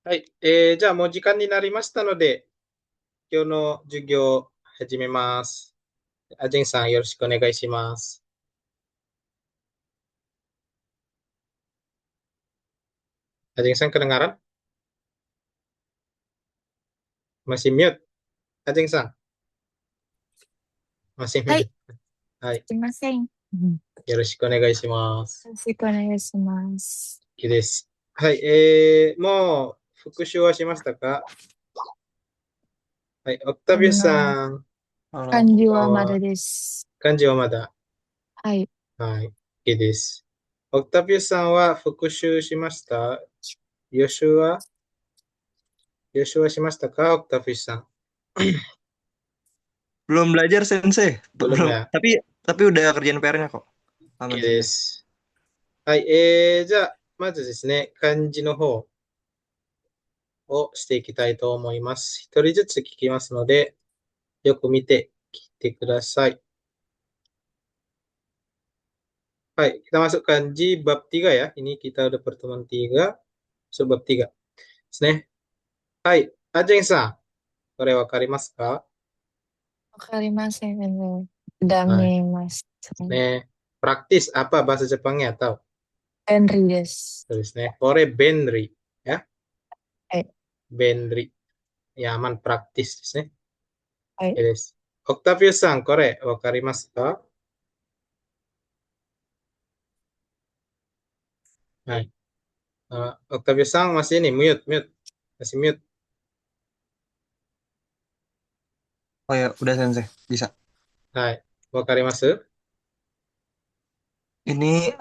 はい。じゃあもう時間になりましたので、今日の授業を始めます。ジェンさんよろしくお願いします。Jeng Sang kedengaran? Masih mute? Jeng Sang, masih はい、mute. はい。すいません。うん、よよろしくお願いします。ろしくお願いします。いいです。はい。もう復習はしましたか？はい。オクタビウスさん、漢こん字はまだばんは。です。漢字はまだ。はい。はい。いいです。オクタビウスさんは復習しました？予習は予習はしましたかオクタビウスさん？Belum belajar Sensei. Belum Belum. ya? Tapi udah kerjaan PR-nya kok. い Aman いで Sensei. す。はい、じゃあ、まずですね、漢字の方をしていきたいと思います。一人ずつ聞きますので、よく見て聞いてください。はい、kita masuk kanji bab 3 ya. Ini kita udah pertemuan 3, so bab 3ですね。はい、アジェンさん、これわかりますか？わかりませんね。ダはい、メます。ね。praktis apa bahasa Jepangnya tahu? 便利です。そうですね。これ、便利。や、はい。便利。や、aman praktis ですね。はい。です。オクタビウスさん、これわかりますか？はい。Octavius Sang masih ini mute, mute. Masih mute. Oh ya, udah Sensei. Bisa. はい。わかります？ Ini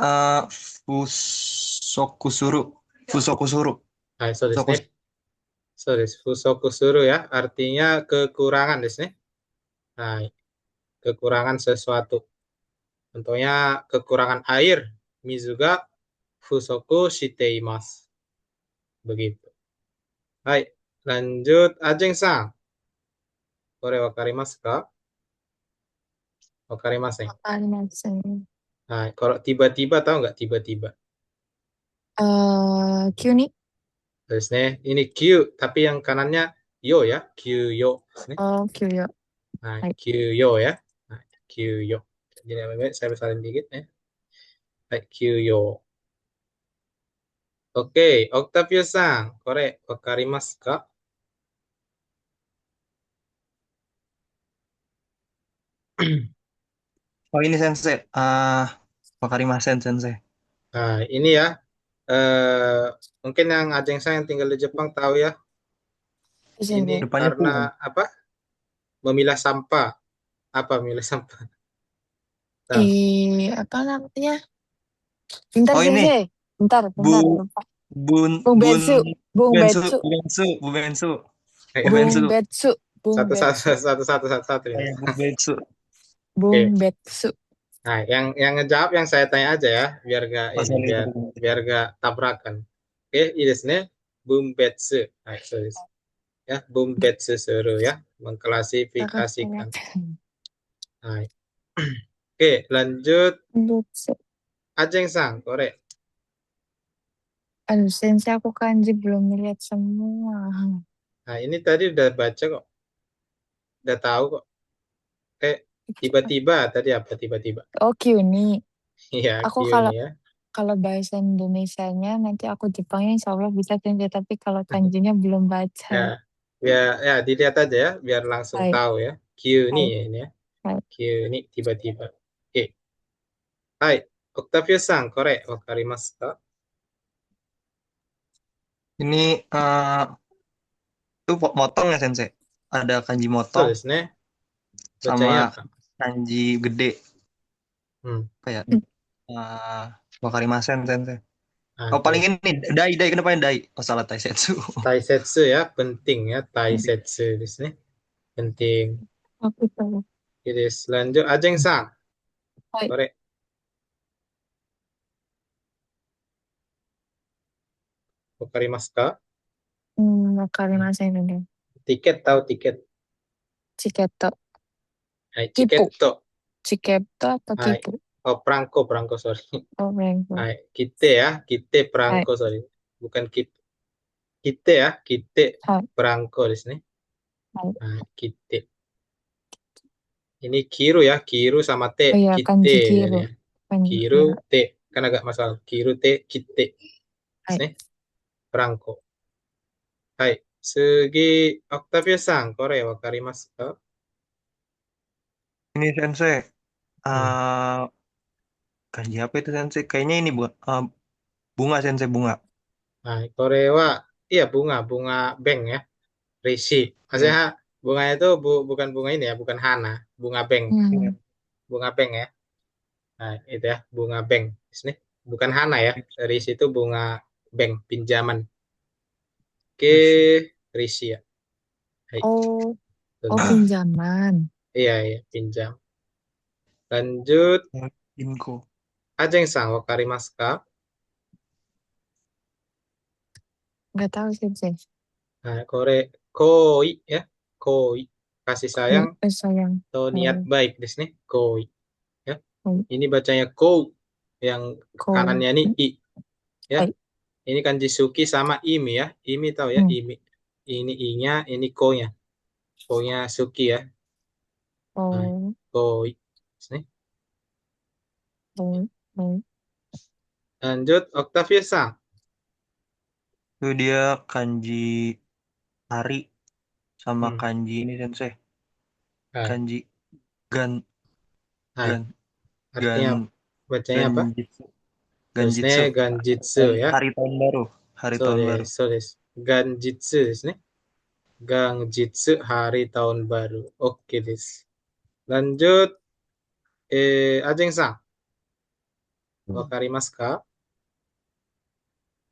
Fusokusuru. Fusokusuru. はい、そうです Fusokus. ね。そうです。不足するya. Artinya kekurangan ですね。はい。kekurangan sesuatu. Contohnya kekurangan air. Mizu ga fusoku shite imasu. Begitu. Hai. Lanjut. Ajeng Sang. Kore wakarimasu ka? Wakarimasen. わかりません。Hai. Kalau tiba-tiba tahu nggak tiba-tiba? 急に Terus nih, ini Q, tapi yang kanannya yo ya, Q yo. Terus nih, 急よ。nah, はい。Q yo ya, nah, Q yo. Jadi baik saya besarin dikit ya. Baik, Q yo. Oke, Octavio-san, kore wakarimasu ka? Oh ini Sensei. Wakarimasen Sensei. Nah, ini ya, eh, mungkin yang Ajeng saya yang tinggal di Jepang tahu ya, 先 ini 生。Depannya karena Fu. apa? Memilah sampah. Apa memilah sampah? Tahu? apa namanya? Bentar, Oh ini Sensei. Bentar, Bu bentar. Lupa. Bun Bung Bun Betsu. Bung Bensu Betsu. Bensu Bu Bensu. Bu Ayo, Bensu. Bung Betsu. Bung satu satu Betsu. satu satu satu satu ya. Ya, Bu Bensu. Oke. Bung Betsu. Nah, yang ngejawab yang saya tanya aja ya, biar gak Oh ini, sorry, biar sorry. biar gak tabrakan. Oke, ini desu ne. Bumbetsu. Nah, so desu. Ya, bumbetsu suru ya, mengklasifikasikan. 高くなって。Nah, oke, lanjut. Betsu. Ajeng Sang, korek. Aduh, Sensei aku kanji belum melihat semua. Nah, ini tadi udah baca kok, udah tahu kok. Tiba-tiba tadi apa tiba-tiba? Oh, Kyuni. Iya, Aku Kyuni kalau ya. kalau bahasa Indonesianya nanti aku Jepangnya insya Allah bisa Sensei. Tapi kalau kanjinya belum baca. Ya, ya dilihat aja ya, biar langsung Hai, tahu ya. Kyuni hai, ya ini ya. hai. Kyuni tiba-tiba. Oke. Hai, Octavio-san, korek, wakarimasu ka? Ini itu motong ya Sensei. Ada kanji そう motong ですね。bacanya sama apa? kanji gede Hmm. kayak Hmm. uh, Wakarimasen Sensei. Nah, Oh paling oke. ini dai dai kenapa dai? Oh salah Taisetsu. Taisetsu ya, penting ya. Taisetsu ですね。penting. Aku tahu. Oke, lanjut. Ajeng-san, Hai. korek, wakarimasu ka? Hmm. Wakarimasen ini. Tiket tahu tiket. Chiketo. Hai, Kipu. chiketo. Chiketo atau Hai. kipu? Oh, perangko, sorry. Oh, Bengko. Hai, kite ya. Kite Hai. perangko, sorry. Bukan kit. kite ya, kite はい。 perangko ですね。はい。 Nah, kite. Ini kiru ya, kiru sama te, Oh ya, kite kanji jadi kiru. ya. Kan, Kiru ya. te, kan agak masalah. Kiru te, kite で は す い。ね。perangko. Hai, Sugi Octavia-san, Korea, wakarimasu ka? Ini sensei, Hmm. eh kanji apa itu sensei? Kayaknya ini bunga sensei bunga. Nah, Korea, iya bunga bank ya, Rishi. Iya. Maksudnya bunga itu bukan bunga ini ya, bukan Hana, bunga bank, Iya. Hmm. bunga bank ya. Nah, itu ya, bunga bank. Di sini bukan Hana ya, Rishi itu bunga bank, pinjaman. Oke, Rishi. Rishi ya. Hai, Oh, oh betul. pinjaman. Iya, iya, pinjam. Lanjut, Inko. Ajeng-san, wakarimasu ka? Nggak tahu sih, sih. Nah, koi ya, koi. Kasih sayang Sayang. atau niat Oh, baik di sini, koi ya. oh, Ini bacanya kou, yang ko. kanannya ini i ya. はい。Ini kanji suki sama imi ya. Imi tahu ya, うん。imi. Ini i-nya, ini ko-nya. Ko-nya suki ya. Nah, おー、koi. Di sini. おー、おー。 Lanjut, Octavia-san. Itu dia kanji hari sama Hmm. kanji ini sensei. Hai, Kanji gan hai. gan Artinya gan bacanya apa? ganjitsu. Tulisnya Ganjitsu. ganjitsu ya. Hari tahun baru. Hari So tahun baru. des, so des. Ganjitsu di sini. Ganjitsu hari tahun baru. Oke des. Lanjut, Ajeng-san. Wakarimasu ka?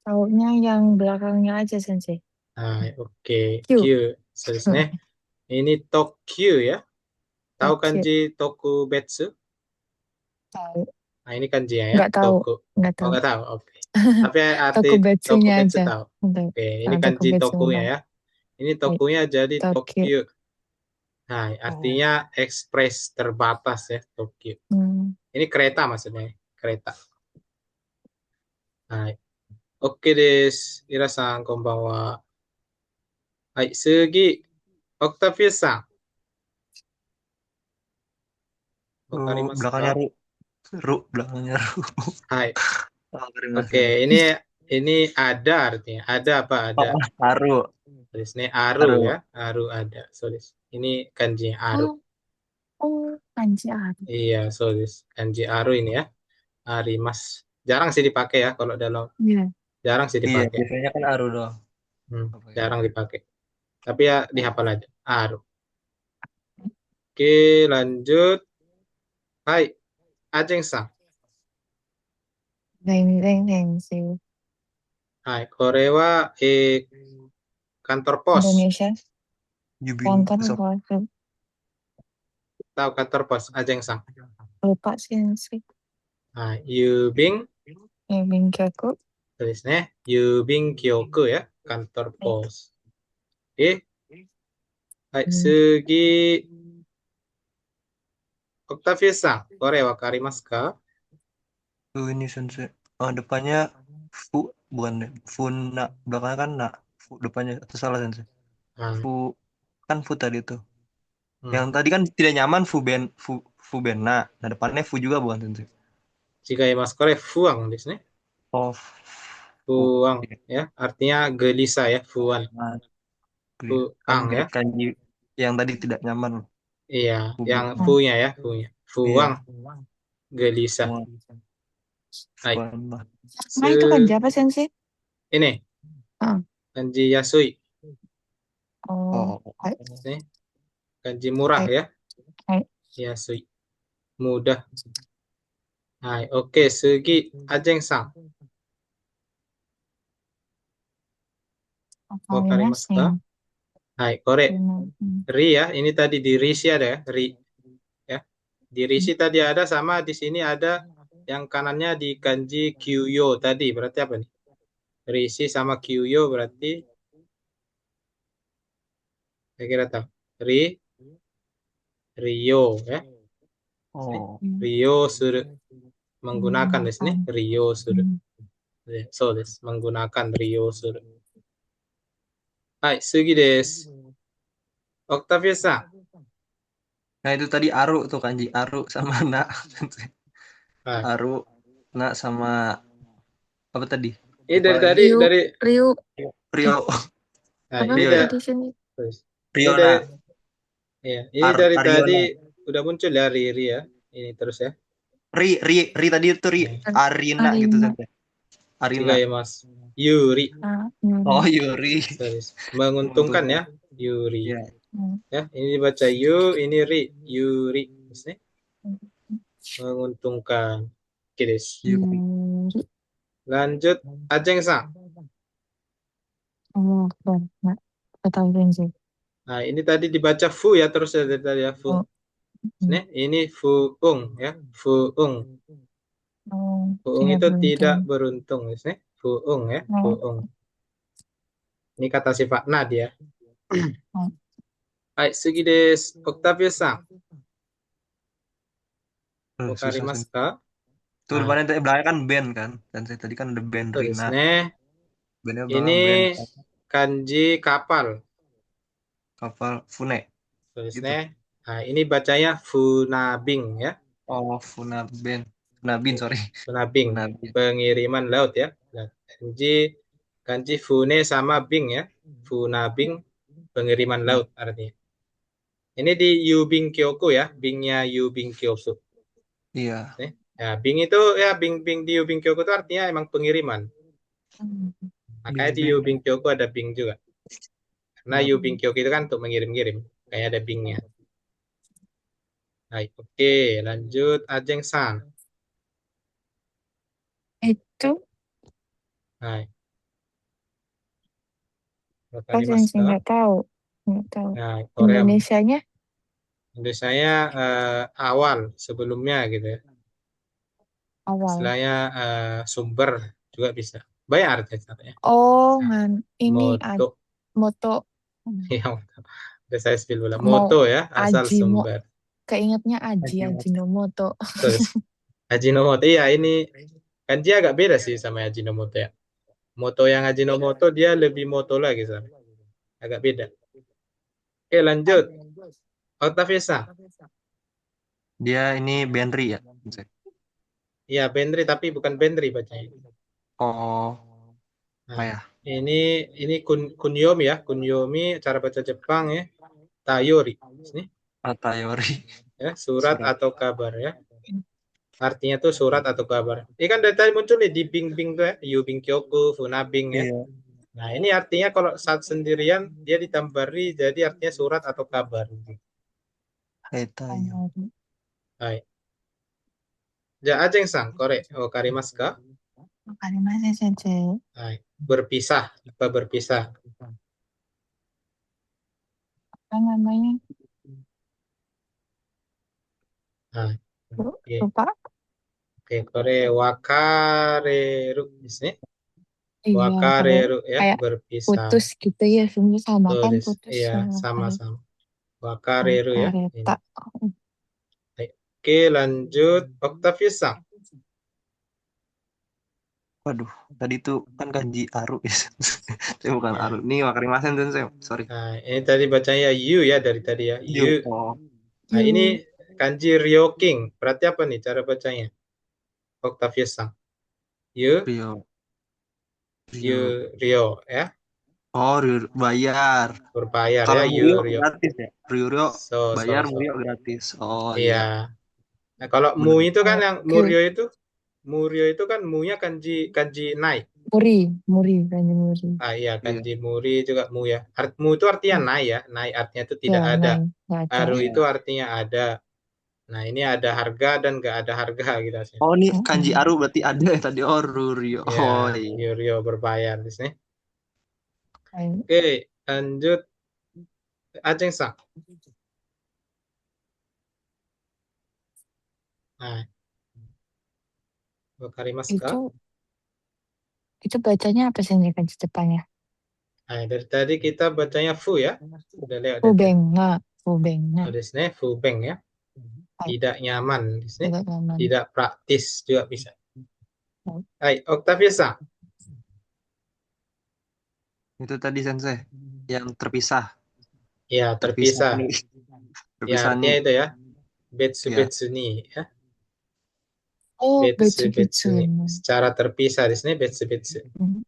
Taunya yang belakangnya aja, Sensei. はい、OK。Q。Q。そうですね。ini Tokyu ya. Tahu Oh, Q. kanji Tokubetsu? Tahu. Nah, ini kanjinya ya, Nggak tahu. Toku. Nggak Oh, tahu. nggak tahu. Oke. Tapi arti Tokubetsunya Tokubetsu aja. tahu. Udah. Oke, ini Nah, kanji Tokubetsunya Tokunya tahu. ya. Ini Hai. Tokunya jadi Tokyo. Tokyu. Nah, Oh. artinya ekspres terbatas ya, Tokyu. Hmm. Ini kereta maksudnya, kereta. Nah, oke des. Ira-san, konbanwa. Hai, Sugi. Octavia-san. Wakarimasu ka? Belakangnya belakangnya ru. Hai. Oke, Wakarimasen. ini ada artinya. Ada apa? Ada. Oh, haru. Tulisnya aru Haru. ya. Aru ada. Tulis. Ini kanji aru. Oh, oh, kanji ada. Iya, tulis. Kanji aru ini ya. Arimas. Jarang sih dipakai ya kalau dalam. Iya. Jarang sih Iya, dipakai. biasanya kan haru doang. Apa ya? Jarang dipakai. Tapi ya dihafal aja. Aru. Oke, lanjut. Hai, Ajeng-san. Deng, deng, deng, sih. Hai, Korewa kantor pos. Indonesia. Yubin Kantor Usop. apa? Tahu kantor pos, Ajeng-san. Lupa sih, sih. Hai, Yubing. Bingkaku. Tulisnya Yubing Kyoku ya. Kantor pos. Oke. Hai, Hmm. Sugi Octavia-san, Korea wakarimasu ka? Tuh ini sensei. Oh, depannya fu bukan deh. Funa. Belakangnya kan na. Fu depannya itu salah sensei. Nah, Fu kan fu tadi tuh. hmm. Yang tadi kan tidak nyaman fu bena. Nah, depannya fu juga bukan sensei. Jika mas Korea fuang di sini. Oh, fu. Fuang Oke. ya, artinya gelisah ya, fuan. Nah, kan Fuang ya. mirip kanji yang tadi tidak nyaman. Iya, Fu yang bena. Hmm. fu-nya ya, fu-nya. Fuang, Iya. gelisah. Wah, Hai. Nah, Se itu kanji apa, Sensei? ini Ah. kanji Yasui. Oh, oh, hai, Ini kanji murah hai, ya, hai. Yasui. Mudah. Hai, oke, Sugi Ajeng-san, wakarimasu Wakarimasu. ka? Hai, Kore. Hmm. Ri ya, ini tadi di Rishi ada ya, Ri ya. Di Rishi tadi ada sama di sini ada yang kanannya di kanji Kyuyo tadi. Berarti apa nih? Rishi sama Kyuyo berarti saya kira tahu. Ri, Rio ya. Sini. oh, Rio suru menggunakan di sini. Menggunakan. Rio suru. Hmm. Ya, so des, menggunakan Rio suru. Hai, sugi desu. Octavia-san. Nah itu tadi aru tuh kanji aru sama nak. Sensei. Hai. Aru, nak sama apa tadi? Ini Lupa dari lagi. tadi, Ryu, dari, Ryu, Rio, nah apa ini Rio ya. tadi sini? ini Rio dari, nak. ya, ini dari tadi Ariona. udah muncul ya Riri ya. Ini terus ya. Ri tadi itu Ri. Nah, Arina gitu Arina. Sensei. Arina. tiga ya Mas. Yuri. Ah, Oh Yuri. Yuri. Serius. Menguntungkan Menguntungkan. ya. Yuri. Ya. Hmm. Ya, ini dibaca Yu, ini Ri. Yuri. Terus nih, menguntungkan. Oke, des. Yuri. Yuri. Lanjut, Ajeng-san. Oh, keren. Nggak ketahuan sih. Nah, ini tadi dibaca Fu ya, terus ya dari tadi ya, Fu. Oh, Nih, ini Fuung ya, Fuung. oh, Fuung tidak itu tidak beruntung. beruntung, nih. Fuung ya, Oh, Fuung. Ini kata sifat na dia. oh. Hai, sugi desu. Octavio-san. Susah Wakarimasu Sensei. ka? Tuh Hai, depannya belakangnya kan band kan. Sensei tadi kan ada band so Rina. desu ne. Bandnya Ini belakang band. kanji kapal. Kapal Fune So desu gitu. ne. Nah, ini bacanya Funabing ya. Oh Funa band. Funabin sorry. Funabing, Funabin. pengiriman laut ya. Nah, kanji kanji Fune sama Bing ya. Funabing, pengiriman Hmm. laut artinya. Ini di Yubing Kyoku ya, Bingnya Yubing Kyoku. Iya. Nih. Ya, Bing itu ya Bing di Yubing Kyoku itu artinya emang pengiriman. Hmm. Makanya di Bing. Yubing Kyoku ada Bing juga. Karena Iya. Yubing Kyoku itu kan untuk mengirim-ngirim. Kayak ada Bingnya. Baik, oke, lanjut Ajeng San. Itu Hai, pas wakarimasu sih ka? nggak tahu. Nggak tahu. Nah, Korea Indonesianya Indonesianya awal sebelumnya gitu ya. awal. Istilahnya sumber juga bisa. Banyak artinya. Oh, Nah, ini moto moto. Hmm. yang udah saya spill bola. Mau Moto ya, asal Aji, sumber. keingetnya Aji Hajiwatu. Ajinomoto. Terus Ajinomoto, iya ini kanji agak beda sih sama Ajinomoto ya. Moto yang Ajinomoto dia lebih moto lagi sama. Agak beda. Oke, lanjut. Octavia. Dia ini Benri ya. Sensei. Iya, Bendri tapi bukan Bendri bacanya. Oh, apa Nah, ya? ini kunyomi ya, kunyomi cara baca Jepang ya. Tayori. Ini Atayori. ya, surat Surat. atau kabar ya. Artinya tuh surat atau kabar. Ini kan dari tadi muncul nih di Bing tuh ya, Yubing Kyoku, Funabing ya. Iya. Nah, ini artinya kalau saat sendirian dia ditambari jadi artinya surat atau kabar. Haitayo. Hai. Ja ajeng sang kore o karimasu ka? Wakarimase sensei. Hai. Berpisah, apa berpisah? Apa namanya? Hai. Oke. Lupa. Oke, kore wakareru di sini. Iya, kalau Wakareru ya, kayak berpisah. putus gitu ya, sebenarnya sama kan Tulis. putus Iya, sama kayak sama-sama. Wakareru ya. Ini. kereta. Baik. Oke, lanjut. Octavius sang. Waduh, tadi tuh kan kanji aru ya. Saya bukan aru. Ya. Nih wakarimasen Sensei. Sorry. Nah, ini tadi bacanya yu ya dari tadi ya. Yu. Yu. Oh, Nah, ini You, kanji Ryoking. Berarti apa nih cara bacanya? Octavius sang. Yu, Rio. yu, Rio. Ryo ya. Oh, Rio bayar. Berbayar ya, Kalau yu, Murio Ryo. gratis ya. Rio bayar, So. Murio gratis. Oh Iya. iya, Nah, kalau mu benar. itu kan yang oke. Muryo itu kan mu-nya kanji kanji nai. Muri, kan Muri. Ah iya, Iya. kanji muri juga mu ya. Mu itu artinya nai ya. Nai artinya itu Ya, tidak ada. nine, nggak ada. Aru itu Iya. artinya ada. Nah, ini ada harga dan nggak ada harga gitu hasilnya. Oh, ini kanji Mm-mm. aru berarti ada ya tadi. Oh, Rio. Ya, Oh iya. Yurio berbayar di sini. Kayak Oke, lanjut Ajeng Sang. Nah, wakarimasu ka? itu itu bacanya apa sih nih kan depannya? Nah, dari tadi kita bacanya fu ya. Udah lewat dari tadi. Fubenga, Fubenga. Oh, di sini fu beng ya. Kayak Tidak nyaman di sini. tidak nyaman. Tidak praktis juga bisa. Hai, Octavia Sang. Itu tadi Sensei. yang terpisah. Ya, Terpisah terpisah. nih. Ya, Terpisah artinya nih. itu ya. Betsu Ya. betsu ni ya. Oh, Betsu betsu betsu betsu. ni. Secara terpisah di sini betsu betsu. Hmm.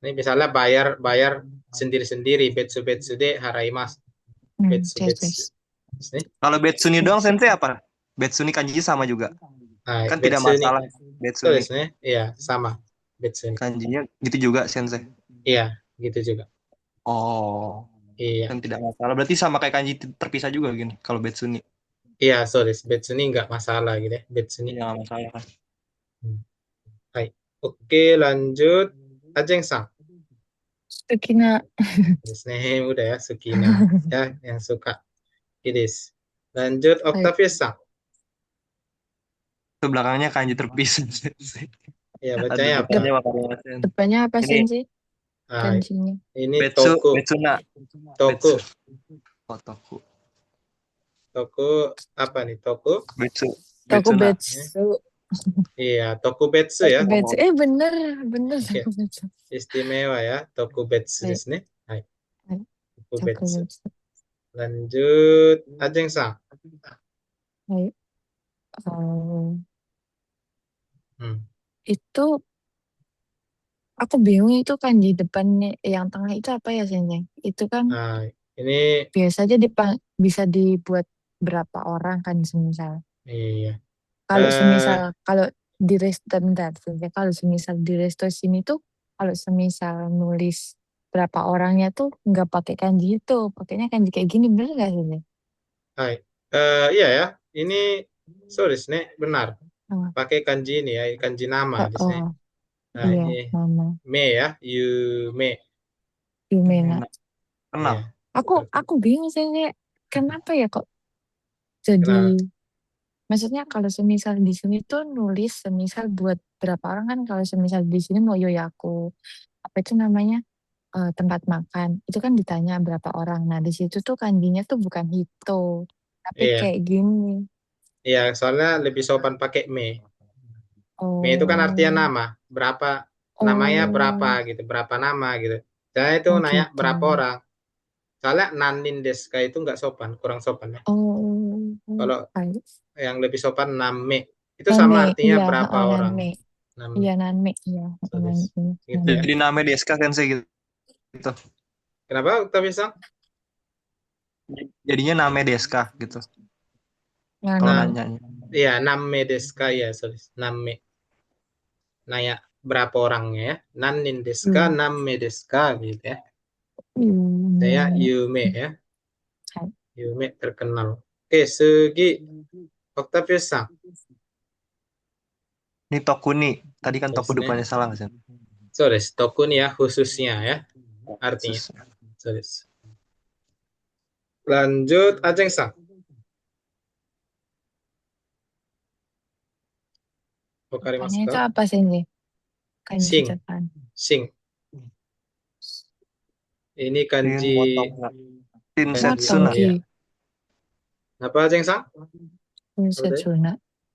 Ini misalnya bayar bayar sendiri-sendiri. Betsu betsu de haraimasu. Betsu Yes, betsu. yes. Di sini. Kalau Betsuni doang Betsu. sensei apa? Betsuni kanji sama juga. Nah, Kan tidak betsu ni. masalah Itu di Betsuni. sini. Iya, sama. Betsu ni. Kanjinya gitu juga sensei. Iya, gitu juga. Oh, Iya. kan tidak masalah. Berarti sama kayak kanji terpisah juga gini kalau Betsuni. Iya, sorry. Betsu ni nggak masalah gitu ya. Betsu ni. Iya, nggak masalah kan. Hmm. Hai. Oke, lanjut. Ajeng-san. Sukina. Udah ya, Sukina. Ya, yang suka. Idis. Lanjut, Baik. Octavius-san. Itu belakangnya kanji terpisah sensei. Ya, Ada bacanya apa? depannya Wakarimasen. Depannya apa Ini Sensei? Hai. Kanjinya. Ini Betsu, Toku. Betsuna. Toku. Betsu. Oh, Toku. Toku, apa nih? Toku? Betsu. Toko Betsuna. betsu. Iya, Tokubetsu Toko ya. betsu. Bener. Bener Iya, toko betsu. istimewa ya. Tokubetsu Baik. desu ne. Hai. Baik. Toko Tokubetsu. betsu. Lanjut, Ajeng-san. Baik. Oh, Hmm. itu aku bingung itu kan di depannya yang tengah itu apa ya Sensei? Itu kan Nah, ini biasanya bisa dibuat berapa orang kan semisal. iya. Kalau semisal kalau di resto bentar, Sensei. Kalau semisal di resto sini tuh kalau semisal nulis berapa orangnya tuh nggak pakai kanji itu, pakainya kanji kayak gini bener nggak Sensei? Hai. Iya ya. Ini sorry, ne, benar. Oh, Pakai kanji ini ya, kanji nama di sini. oh, Nah, iya ini mama me ya, Yume. Yumena. Enak. Kenal. Iya. Aku bingung Sensei, kenapa ya kok Kenapa? jadi maksudnya kalau semisal di sini tuh nulis semisal buat berapa orang kan kalau semisal di sini mau yoyaku apa itu namanya tempat makan itu kan ditanya berapa orang. Nah di situ tuh kanjinya tuh bukan hito tapi Iya. kayak gini. Iya, soalnya lebih sopan pakai me. Me itu kan artinya Oh, nama. Berapa namanya berapa oh, gitu, berapa nama gitu. Saya itu oh nanya gitu. berapa orang. Soalnya nanin deska itu nggak sopan, kurang sopan ya. Oh, Kalau baik. yang lebih sopan name. Itu sama Name, artinya iya, berapa orang. nanme, Name. iya nanme, iya, Sorry. nanme, Gitu ya. nanme. Jadi namanya Deska sensei gitu. Kenapa kita bisa? Jadinya namanya Deska gitu. Kalau Nano. Nah, nanyanya. iya, name deska ya, sorry. Name. Nanya berapa orangnya ya. Nanin deska, Hmm. name deska gitu ya. Saya Hmm. Yume ya. Hai. Yume terkenal. Oke, Sugi Octavius-san. Ini Toku nih. Tadi kan Toku Terus nih. depannya salah nggak sih? Sorry, tokun ya khususnya ya. Artinya. Khusus. Sorry. Lanjut, Ajeng-san. Depannya Wakarimasu itu ka? apa sih nih? Kanji Sing. depan. Sing. Ini Shin kanji Motoga. kanji Shinsetsuna. Motogi. ya. Apa Ajeng-san? Oke. Setsuna.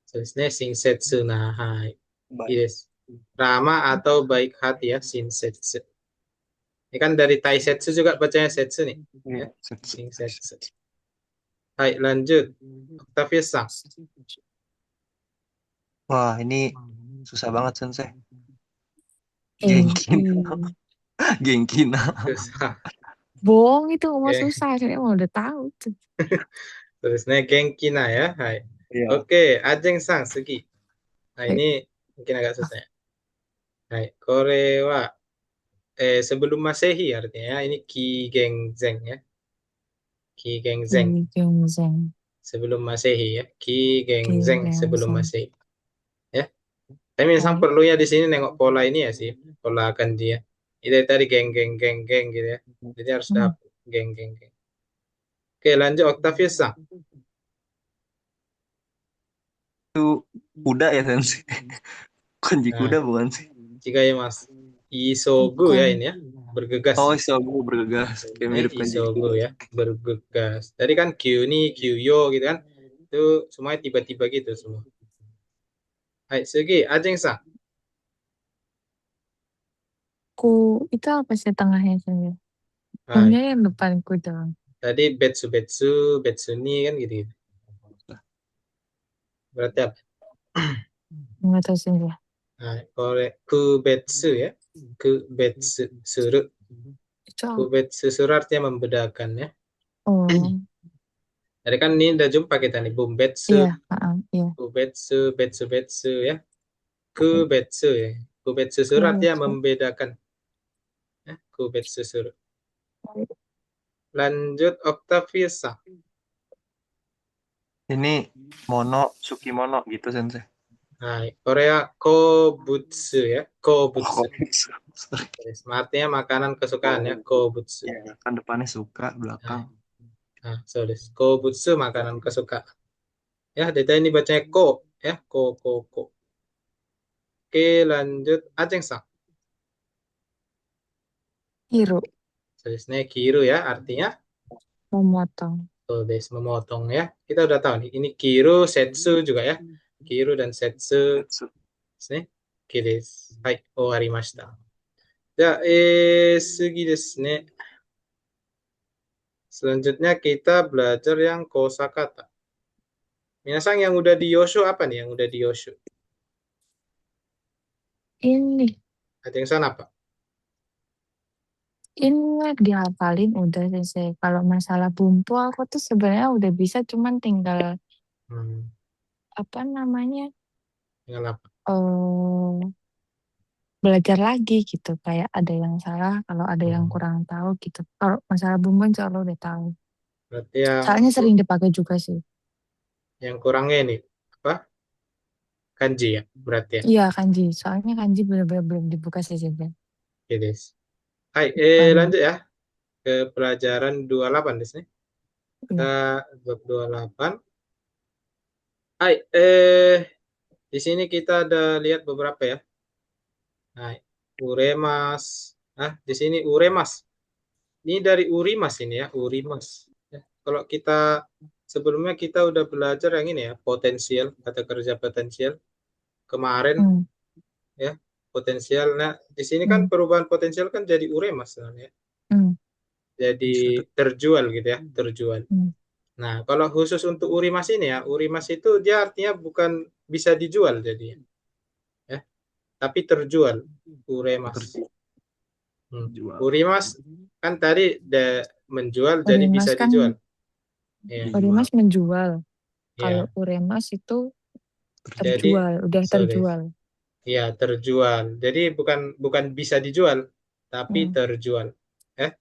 Terus nih Shinsetsu nah. Hai. Baik. Yes. Rama atau baik hati ya, Shinsetsu. Ini kan dari Taisetsu juga bacanya setsu nih. Ya, Iya, setsu. Shinsetsu. Hai, lanjut. Octavius-san. Wah, ini susah banget sensei. Enki. Genkina. Genkina. Susah. Bohong itu mau Oke. susah. Saya mau udah tahu tuh. Terusnya Genkina ya. Hai. Iya. Oke, Ajeng-san, Sugi. Nah, Baik. ini mungkin agak susah ya. Hai, Kore wa sebelum Masehi artinya ya. Ini Ki Gengzeng ya. Ki Gengzeng Gyeongzeng. sebelum Masehi ya. Ki Gengzeng sebelum Gyeongzeng. Masehi ya. Tapi misal Baik. perlunya di sini nengok pola ini ya sih, pola akan dia. Itu tadi geng geng geng geng gitu ya. Jadi harus Hmm. dapet geng geng geng. Oke, lanjut Octavius Sang. Itu kuda ya sensei. Kanji Nah, kuda bukan sih? jika ya Mas Isogu ya Bukan. ini ya, bergegas. Oh, Isobu bergegas. Kayak mirip kanji Isogu kuda. ya, bergegas. Tadi kan Kyuni, Kyuyo gitu kan. Itu semuanya tiba-tiba gitu semua. Hai, Sugi, Ajeng Sang. Ku itu apa sih tengahnya sendiri? Hai. Punya yang depanku dong. Tadi betsu betsu, betsuni kan gitu. Berarti apa? Nggak tahu sih ya. Nah, kalau kubetsu ya. Kubetsu suru. Itu Kubetsu suru artinya membedakan ya. oh Jadi kan ini udah jumpa kita nih. Bumbetsu, iya, iya. kubetsu, betsu betsu ya. Kubetsu ya. Kubetsu suru artinya Kebetsu. membedakan. Ya. Kubetsu suru. Lanjut Octavius. Ini mono, sukimono gitu sensei. Nah, Korea kobutsu ya. Kobutsu. Oh, sorry. Yes, artinya makanan kesukaan ya. Kobutsu. Ya, kan depannya suka, Nah, belakang. sorry. Kobutsu makanan kesukaan. Ya, data ini bacanya ko ya. Ko. Oke, lanjut Ajeng Sak. Hiru, Tulisnya kiru ya, artinya memotong. tulis memotong ya. Kita udah tahu nih. Ini kiru, setsu juga ya. Kiru dan setsu. Setsu. Nih, kiris. Hai, owarimashita. Ya, sugi desu ne. Selanjutnya kita belajar yang kosakata. Minasang yang udah di Yosho apa nih? Yang udah di Yosho. Ini, Ada yang sana apa? ini dihafalin udah selesai. Kalau masalah bumbu aku tuh sebenarnya udah bisa, cuman tinggal Hmm, apa namanya tinggal apa? eh belajar lagi gitu. Kayak ada yang salah, kalau ada yang Hmm, kurang tahu gitu. Kalau masalah bumbu insya Allah udah tahu. berarti yang Soalnya sering dipakai juga sih. kurangnya ini apa? Kanji ya, berarti ya. Iya kanji, soalnya kanji bener-bener belum dibuka sih sebenarnya. Oke, Des. Hai, Banyak. lanjut ya ke pelajaran 28 di sini. Kita Iya. bab 28. Hai, di sini kita ada lihat beberapa ya. Hai, uremas. Di sini uremas. Ini dari urimas ini ya, urimas. Ya, kalau kita sebelumnya kita udah belajar yang ini ya, potensial, kata kerja potensial kemarin Hmm, ya, potensial. Nah, di sini kan hmm, perubahan potensial kan jadi uremas sebenarnya. hmm, Jadi Bisa tuh. terjual gitu ya, terjual. hmm, Nah, kalau khusus untuk urimas ini ya, urimas itu dia artinya bukan bisa dijual jadi ya, tapi terjual. Uremas. Pekerja Hmm. jual. Urimas kan tadi menjual jadi bisa Urimas kan, dijual. Ya. Dijual. Urimas menjual. Kalau Ya, Uremas itu jadi Terjual. terjual, udah sorry. terjual. Ya, terjual. Jadi bukan bukan bisa dijual, tapi Hmm. terjual. Eh,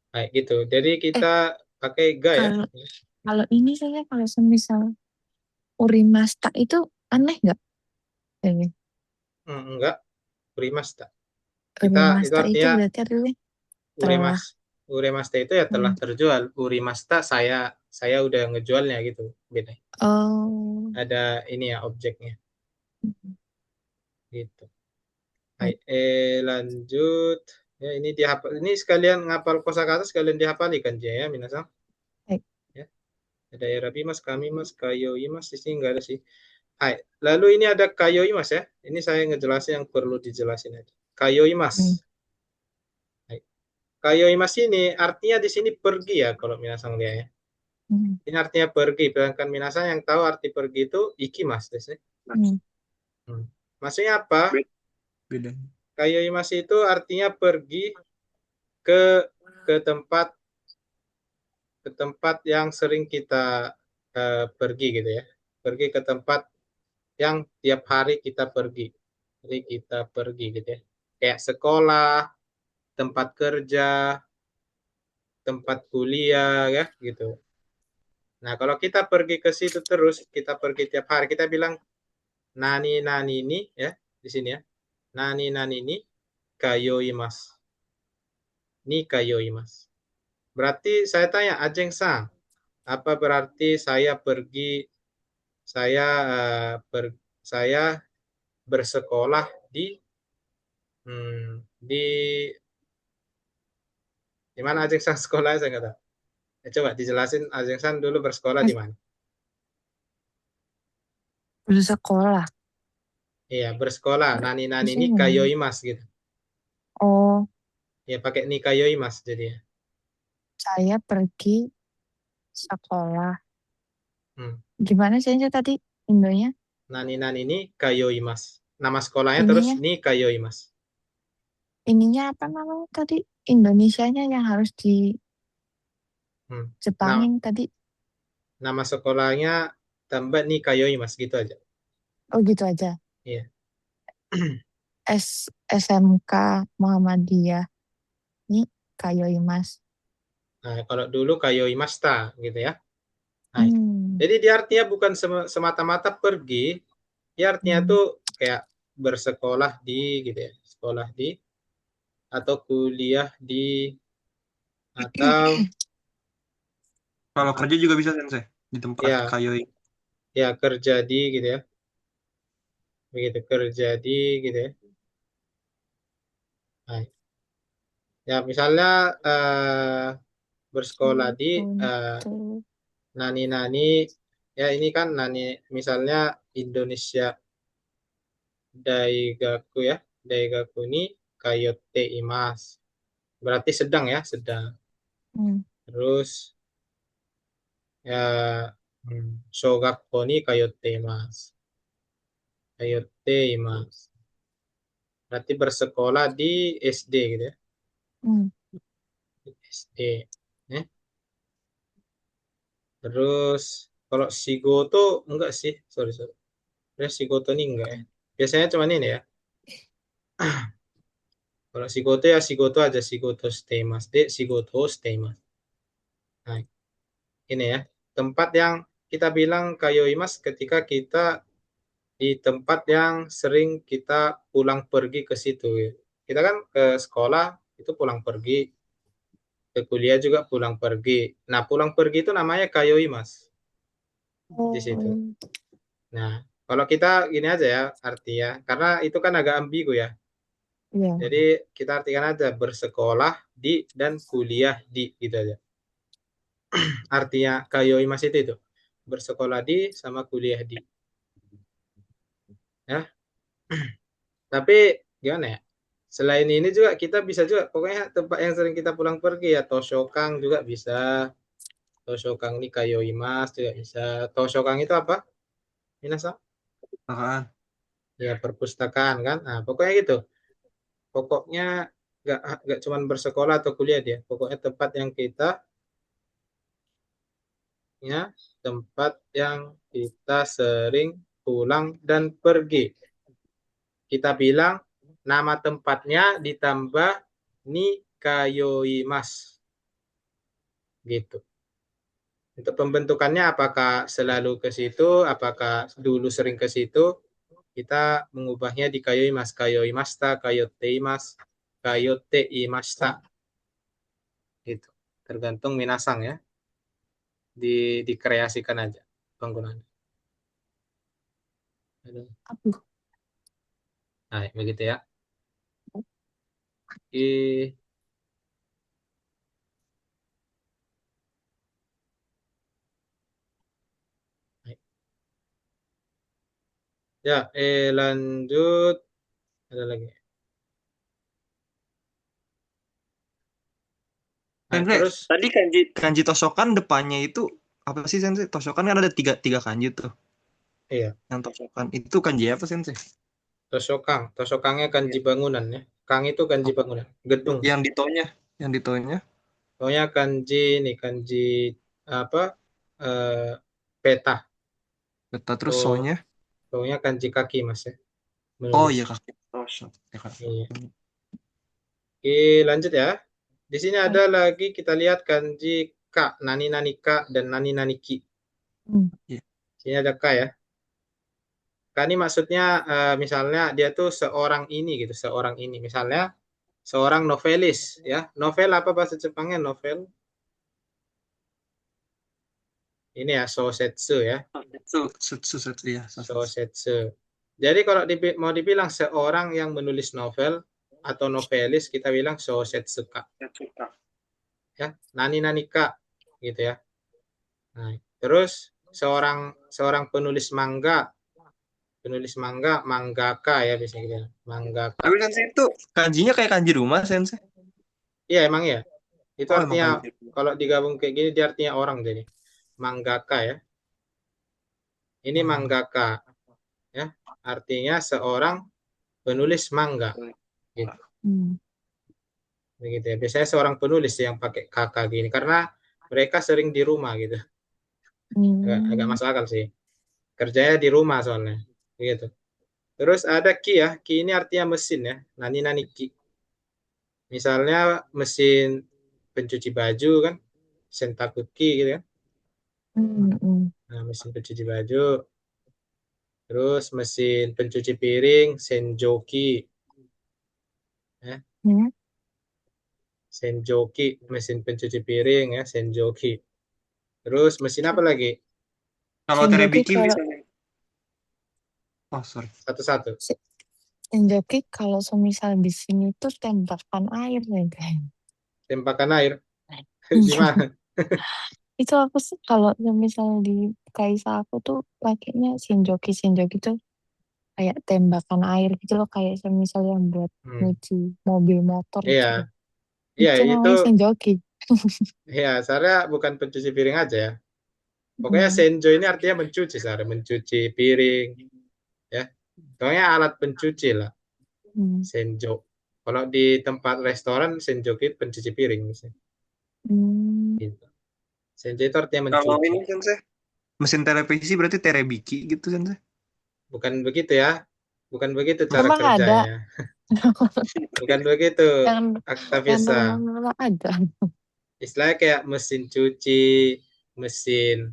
Kayak gitu. Jadi Eh, kita pakai ga ya. kalau kalau ini saya kalau semisal Urimasta itu aneh nggak? Ini Enggak, urimasta. Itu Urimasta itu artinya berarti artinya uremas. telah. Urimasta itu ya telah Hmm. terjual. Urimasta saya udah ngejualnya gitu. Beda. Oh, Ada ini ya objeknya gitu. Hai, baik. lanjut. Ya, ini dihafal. Ini sekalian ngapal kosakata sekalian dihafali kan ya, minasang. Baik. Ya. Ada Erabi mas, kami mas, kayoi mas. Di sini nggak ada sih. Hai. Lalu ini ada kayoi mas ya. Ini saya ngejelasin yang perlu dijelasin aja. Kayoi mas. Hmm. Hai. Kayoi mas ini artinya di sini pergi ya kalau minasang lihat ya. Hmm. Ini artinya pergi. Sedangkan minasang yang tahu arti pergi itu iki mas. Hmm. Hmm. Maksudnya apa? Beda. Kayoi mas itu artinya pergi ke ke tempat yang sering kita pergi gitu ya. Pergi ke tempat yang tiap hari kita pergi. Jadi kita pergi gitu ya. Kayak sekolah, tempat kerja, tempat kuliah ya gitu. Nah, kalau kita pergi ke situ terus, kita pergi tiap hari, kita bilang nani nani ini ya di sini ya. Nani nani ini kayoi mas. Ni kayoi mas. Berarti saya tanya Ajeng Sang, apa berarti saya pergi saya ber, saya bersekolah di mana Ajeng San sekolah saya nggak tahu. Coba dijelasin Ajeng San dulu bersekolah di Mas, mana? bersekolah. Iya bersekolah. Nani Di nani ini sini. kayoi mas gitu. Oh, Ya pakai ni kayoi mas jadi ya. Saya pergi sekolah. Hmm. Gimana sih tadi Indonya? Nani ni kayoi mas. Nama sekolahnya terus Ininya, ni kayoi mas. ininya apa namanya tadi? Indonesianya yang harus Hmm. Nah, dijepangin tadi. nama sekolahnya tambah ni kayoi mas gitu aja. Oh gitu aja. Iya. SMK Muhammadiyah. Ini Kayoi Mas. Nah, kalau dulu kayoi masta gitu ya. Nah, Hmm. jadi dia artinya bukan semata-mata pergi, dia artinya Hmm. tuh kayak bersekolah di gitu ya, sekolah di atau kuliah di atau Kalau ap- kerja juga bisa sensei di tempat ya kayoi. ya kerja di gitu ya, begitu kerja di gitu ya. Nah, ya misalnya bersekolah di eh, Untuk nani-nani ya ini kan nani misalnya Indonesia Daigaku ya, Daigaku ni Kayote Imas. Berarti sedang ya, sedang. hmm. Terus ya Shogakko ni kayotte imasu. Kayotte imasu. Berarti bersekolah di SD gitu ya. Hmm. Di SD. Ya. Terus kalau Shigoto enggak sih, sorry sorry. Ya, Shigoto ini enggak ya. Biasanya cuma ini ya. Kalau Shigoto ya Shigoto aja Shigoto shiteimasu. De Shigoto shiteimasu. Nah, ini ya. Tempat yang kita bilang kayoimas ketika kita di tempat yang sering kita pulang pergi ke situ. Ya. Kita kan ke sekolah itu pulang pergi, ke kuliah juga pulang pergi. Nah, pulang pergi itu namanya kayoi, Mas, di situ. Oh, Nah, kalau kita gini aja ya artinya, karena itu kan agak ambigu ya. iya. Jadi kita artikan aja bersekolah di dan kuliah di gitu aja. Artinya kayoi Mas itu bersekolah di sama kuliah di. Ya, tapi gimana ya? Selain ini juga kita bisa juga pokoknya tempat yang sering kita pulang pergi ya Toshokang juga bisa. Toshokang ini kayoimas juga bisa. Toshokang itu apa? Minasa? Apaan? Ya perpustakaan kan. Nah, pokoknya gitu. Pokoknya nggak cuman bersekolah atau kuliah dia. Pokoknya tempat yang kita ya tempat yang kita sering pulang dan pergi. Kita bilang nama tempatnya ditambah ni kayoimas gitu. Untuk pembentukannya apakah selalu ke situ, apakah dulu sering ke situ, kita mengubahnya di kayoimas, kayoimasta, kayoteimas, kayoteimasta gitu. Tergantung minasang ya, dikreasikan aja penggunaan. Aduh. Nah, begitu ya. Oke. Ya, lanjut. Ada lagi. Nah, Sensei, terus tadi kanji kanji tosokan depannya itu apa sih sensei? Tosokan kan ada tiga tiga kanji tuh. iya, Yang tosokan itu kanji apa sensei? Tosokang. Tosokangnya kanji Iya. bangunan ya. Kang itu kanji Oh, bangunan, gedung. yang ditonya, yang ditonya. Pokoknya kanji nih, kanji apa? Eh, peta. Peta terus Oh, sonya. pokoknya kanji kaki Mas ya, Oh menulis. iya kaki tosok. Ya, kak. Iya. Oke, lanjut ya. Di sini Baik. ada lagi kita lihat kanji ka, nani nani ka dan nani nani ki. Hmm. Iya. Sini ada ka ya. Ka ini maksudnya misalnya dia tuh seorang ini gitu, seorang ini. Misalnya seorang novelis ya. Novel apa bahasa Jepangnya novel? Ini ya sosetsu ya, Setsu setsu ya. sosetsu. Jadi kalau mau dibilang seorang yang menulis novel atau novelis kita bilang sosetsu ka ya. Nani nani ka gitu ya. Nah, terus seorang seorang penulis manga, mangaka ya biasanya gitu. Ya. Mangaka. Tapi sensei itu kanjinya kayak kanji rumah sensei. Iya emang ya. Itu Oh, emang artinya kayak gitu. kalau digabung kayak gini dia artinya orang jadi. Mangaka ya. Ini Hmm. mangaka ya. Artinya seorang penulis manga gitu. Hmm. Begitu ya. Biasanya seorang penulis yang pakai kakak gini karena mereka sering di rumah gitu. Agak Hmm. masuk akal sih. Kerjanya di rumah soalnya. Begitu. Terus ada ki ya. Ki ini artinya mesin ya. Nani nani ki. Misalnya mesin pencuci baju kan. Sentakuki gitu kan. Hmm. Hmm. Nah, mesin pencuci baju. Terus mesin pencuci piring, senjoki. Ya. Hmm. Senjoki, mesin pencuci piring ya, senjoki. Terus mesin apa lagi? Kalau Senjoki terebiki kalau misalnya. Oh, sorry. Satu-satu. se- senjoki kalau semisal di sini tuh tembakan air ya guys. Tempakan air. Di Iya. mana? Itu aku kalau semisal di Kaisa aku tuh pakainya senjoki. Senjoki tuh kayak tembakan air gitu loh, kayak semisal yang buat Hmm. nyuci mobil motor Iya, gitu loh. iya Itu itu namanya senjoki. ya, saya bukan pencuci piring aja ya. Pokoknya Hmm. senjo ini artinya mencuci, saya mencuci piring ya. Pokoknya alat pencuci lah, Hmm. senjo. Kalau di tempat restoran, senjoki pencuci piring misalnya. Hmm. Gitu. Senjo itu artinya Kalau mencuci. ini sensei, mesin televisi berarti terebiki gitu sensei. Bukan begitu ya. Bukan begitu cara Emang ada kerjanya. Bukan begitu, yang yang Aktavisa. normal-normal ada. Istilahnya kayak mesin cuci, mesin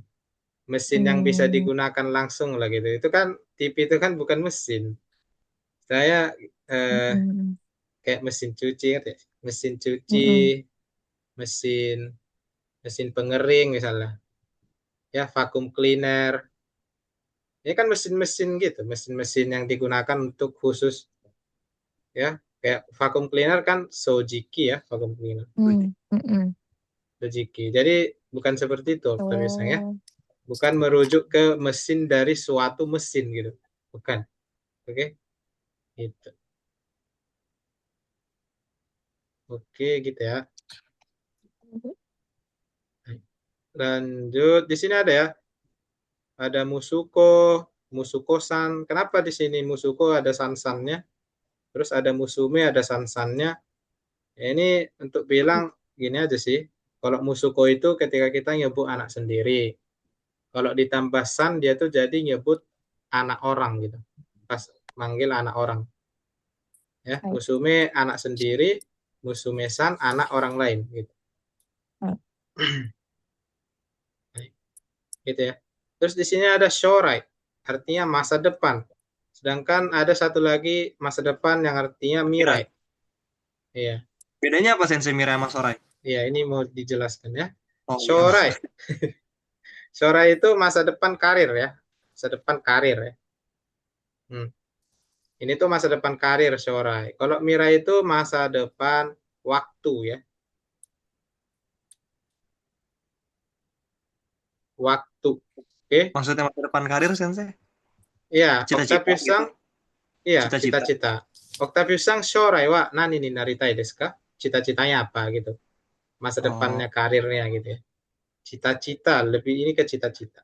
mesin yang bisa Hmm. digunakan langsung lah gitu. Itu kan TV itu kan bukan mesin. Saya eh, Mm-mm. kayak mesin cuci, ngerti? Mesin cuci, Mm-mm. mesin mesin pengering misalnya, ya vacuum cleaner. Ini kan mesin-mesin gitu, mesin-mesin yang digunakan untuk khusus ya. Kayak vacuum cleaner kan Sojiki ya, vacuum cleaner. Mm. Mm-mm. Sojiki. Jadi bukan seperti itu, tapi misalnya Oh, bukan merujuk ke mesin dari suatu mesin gitu. Bukan. Oke, gitu. Oke, gitu ya. Lanjut, di sini ada ya, ada Musuko, Musuko-san. Kenapa di sini Musuko ada san-sannya? Terus ada Musume, ada san-sannya. Ya, ini untuk bilang gini aja sih. Kalau Musuko itu ketika kita nyebut anak sendiri. Kalau ditambah san, dia tuh jadi nyebut anak orang gitu. Pas manggil anak orang. Ya, baik. Musume anak sendiri, Musume-san anak orang lain gitu. Baik. Gitu ya. Terus di sini ada shorai, artinya masa depan. Sedangkan ada satu lagi masa depan yang artinya Mira. mirai. Iya, Bedanya apa sensei Mira sama Sorai? iya ini mau dijelaskan ya. Oh iya. Shorai, shorai itu masa depan karir ya, masa depan karir ya. Hmm. Ini tuh masa depan karir shorai. Kalau mirai itu masa depan waktu ya, waktu. Oke, Maksudnya masa depan karir sensei? iya. Cita-cita Octavius gitu. Sang, iya Cita-cita. cita-cita. Octavius Sang shorai wa nani ni naritai desu ka? Cita-citanya apa gitu? Masa depannya Oh, karirnya gitu ya. Cita-cita, lebih ini ke cita-cita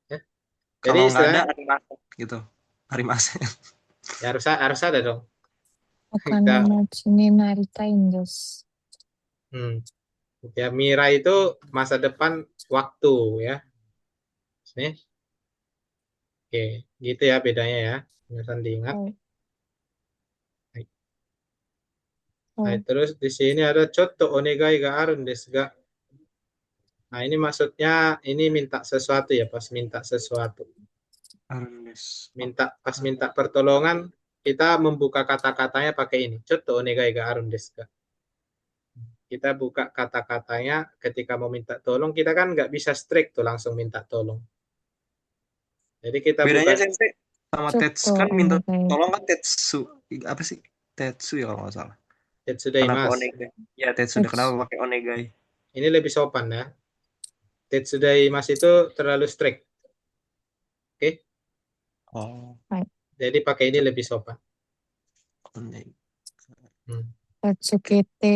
ya. Jadi kalau nggak ada istilahnya hari masa gitu. Hari masa. ya harus ada dong. Bukan Kita nama sini Naritain, guys. hmm, ya Mira itu masa depan waktu ya. Nih, oke, gitu ya bedanya ya. Pesan diingat. Oh, Nah, oh, terus di sini ada choto onegai ga arun desu ga. Nah, ini maksudnya ini minta sesuatu ya, pas minta sesuatu. Arundes. Pas minta pertolongan, kita membuka kata-katanya pakai ini. Choto onegai ga arun desu ga. Kita buka kata-katanya ketika mau minta tolong, kita kan nggak bisa strict tuh langsung minta tolong. Jadi kita buka Bedanya sensei sama Tetsu Coto kan minta ini kayak. tolong kan Tetsu. Apa sih? Tetsu ya kalau nggak salah. Kenapa Tetsudaimasu. Onegai? Ya Tetsu. Kenapa It's, pakai Onegai? Ini lebih sopan ya. Tetsudaimasu itu terlalu strict. Oke. Oh, like, Jadi pakai ini lebih sopan. Onegai. Hmm. Tatsukete.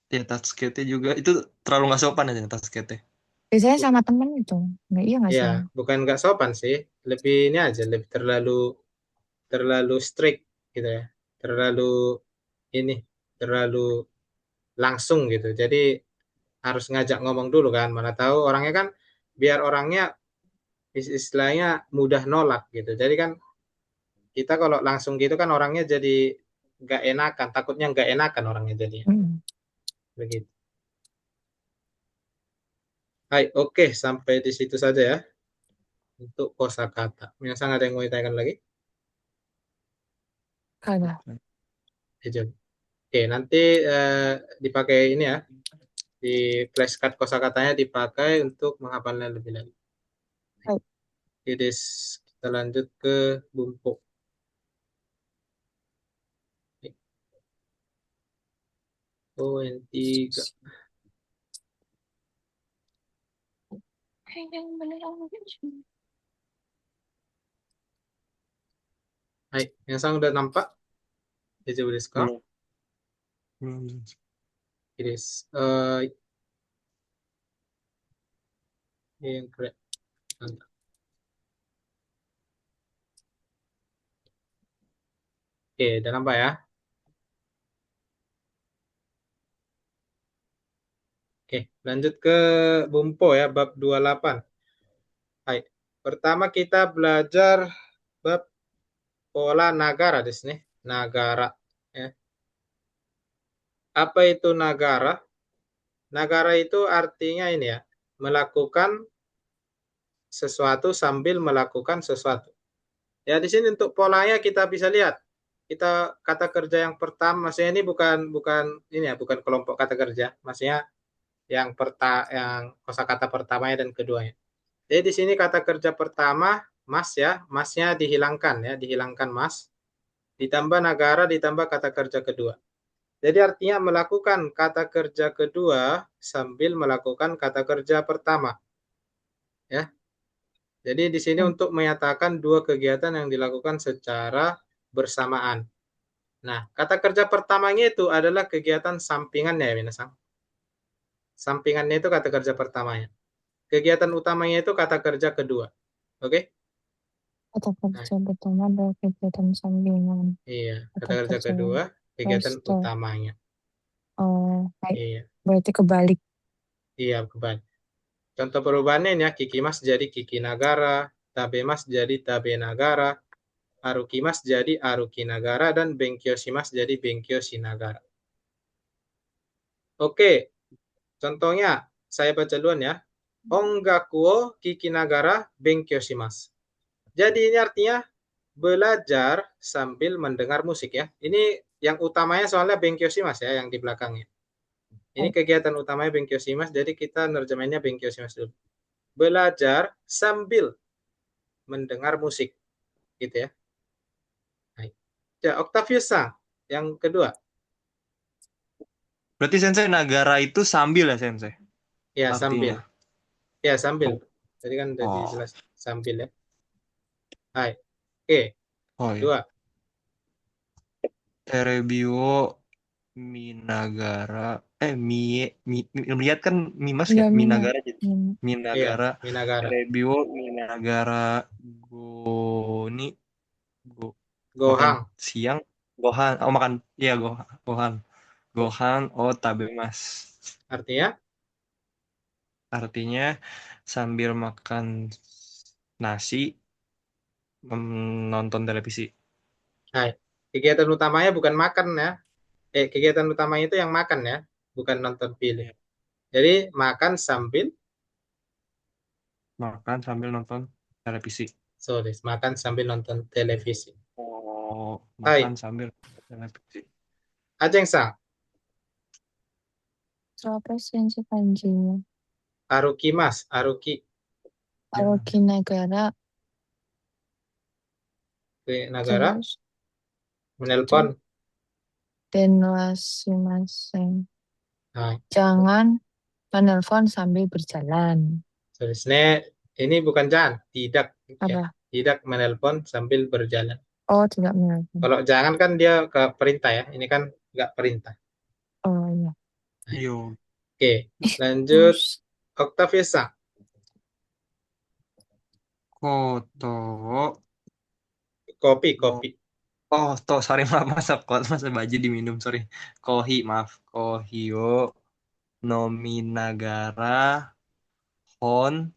Ya touch skate juga itu terlalu nggak sopan aja touch skate. Biasanya sama temen itu. Nggak, iya nggak Ya, sih? bukan nggak sopan sih, lebih ini aja, lebih terlalu terlalu strict gitu ya, terlalu ini, terlalu langsung gitu. Jadi harus ngajak ngomong dulu kan, mana tahu orangnya kan, biar orangnya istilahnya mudah nolak gitu. Jadi kan kita kalau langsung gitu kan orangnya jadi nggak enakan, takutnya nggak enakan orangnya jadi Hmm. begitu. Hai, oke, sampai di situ saja ya untuk kosakata. Misalnya ada yang mau ditanyakan lagi? Kagak. Ijab. Oke, nanti eh, dipakai ini ya, di flashcard kosakatanya dipakai untuk menghafalnya lebih lanjut. Baik. Jadi kita lanjut ke bumpo. Oh, yang tiga. Yang bener. Hai, yang sang udah nampak? Ijab desu ka? Belum. Belum. Iris. Yang keren. Mantap. Oke, udah nampak ya? Oke, lanjut ke bumpo ya, bab 28. Hai. Pertama kita belajar bab pola nagara di sini. Nagara. Ya. Apa itu nagara? Nagara itu artinya ini ya, melakukan sesuatu sambil melakukan sesuatu. Ya, di sini untuk polanya kita bisa lihat. Kita kata kerja yang pertama, maksudnya ini bukan bukan ini ya, bukan kelompok kata kerja, maksudnya yang kosakata pertamanya dan keduanya. Jadi di sini kata kerja pertama mas ya, masnya dihilangkan ya, dihilangkan mas, ditambah negara ditambah kata kerja kedua. Jadi artinya melakukan kata kerja kedua sambil melakukan kata kerja pertama ya. Jadi di sini Hmm. untuk menyatakan dua kegiatan yang dilakukan secara bersamaan. Nah, kata kerja pertamanya itu adalah kegiatan sampingannya ya, Minasang. Sampingannya itu kata kerja pertamanya. Kegiatan utamanya itu kata kerja kedua. Oke? Kata Nah, kerja pertama adalah kegiatan sampingan. iya, kata Kata kerja kerja kedua kegiatan roster. utamanya. Oh, baik. Iya, Berarti kebalik. iya kebalik. Contoh perubahannya ini ya, Kikimas jadi Kiki Nagara, Tabemas jadi Tabe Nagara, Arukimas jadi Aruki Nagara, dan Benkyoshimas jadi Benkyoshi Nagara. Oke, contohnya saya baca duluan ya. Ongakuo Kiki Nagara Benkyoshimasu. Jadi ini artinya belajar sambil mendengar musik ya. Ini yang utamanya soalnya Benkyoshimasu ya, yang di belakangnya. Ini Baik. kegiatan utamanya Benkyoshimasu, jadi kita nerjemahnya Benkyoshimasu dulu. Belajar sambil mendengar musik, gitu ya. Baik. Ya, Octavius Sang, yang kedua. Berarti Sensei Nagara itu sambil ya Sensei Ya, sambil. artinya. Ya, sambil. Oh, Tadi kan udah oh, dijelas sambil ya. Hai. Oke, oh ya. dua. Terebio Minagara lihat kan Mimas Iya, ya Mina. Minagara jadi Mina. Iya, Minagara Minagara. Terebio Minagara Goni go makan Gohang. siang Gohan makan iya Gohan Gohan oh Tabemas Artinya, artinya sambil makan nasi nonton televisi. hai. Kegiatan utamanya bukan makan ya. Kegiatan utamanya itu yang makan ya, bukan nonton film. Ya. Jadi makan sambil, Makan sambil nonton televisi. sorry, makan sambil nonton televisi. Oh, makan Hai, sambil nonton televisi. Ajeng Sang, Siapa sih yang si kanjinya? Aruki Mas, Aruki Kalau Ya. Kinagara ke negara terus menelpon. Denwasimasen. Nah, Jangan menelpon sambil berjalan. sebenarnya ini bukan jangan, tidak ya, Apa? tidak menelpon sambil berjalan. Oh, tidak menelpon. Kalau jangan kan dia ke perintah ya, ini kan nggak perintah. Oh iya. Yo. Oke, lanjut. Terus Octavia. Koto. Kopi, No. kopi. Oh, toh, sorry, maaf, masa baju diminum, sorry. Kohi, maaf. Kohio, Nominagara, Hon.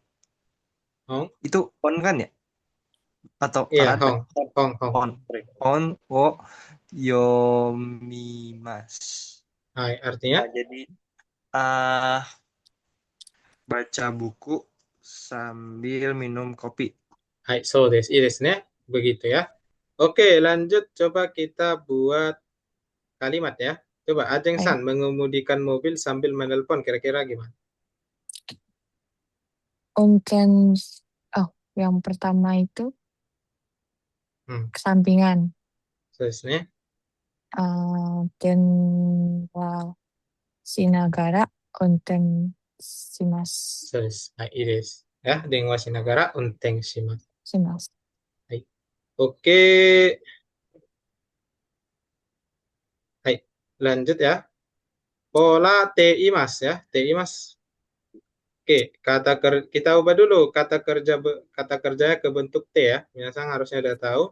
Hong. Itu Hon kan ya? Atau Iya, salah ada? Hong. Hong, Hong. Hon, sorry. Hon, wo, Yomimas. Hai, artinya? Nah, jadi ah baca buku sambil minum kopi. Hai, so des. Irisnya begitu ya. Oke, lanjut. Coba kita buat kalimat ya. Coba Ajeng eh, San mengemudikan mobil sambil menelpon. Kira-kira gimana? onken, oh, yang pertama itu Hmm, kesampingan. seterusnya. Dan Sinagara onten simas. Hai, iris. Ya, dengan Wasinagara unteng shimasu. Simas. Hai. Oke. Hai. Lanjut ya. Pola TI Mas ya. TI Mas. Oke, kita ubah dulu kata kerjanya ke bentuk T ya. Minasang harusnya udah tahu.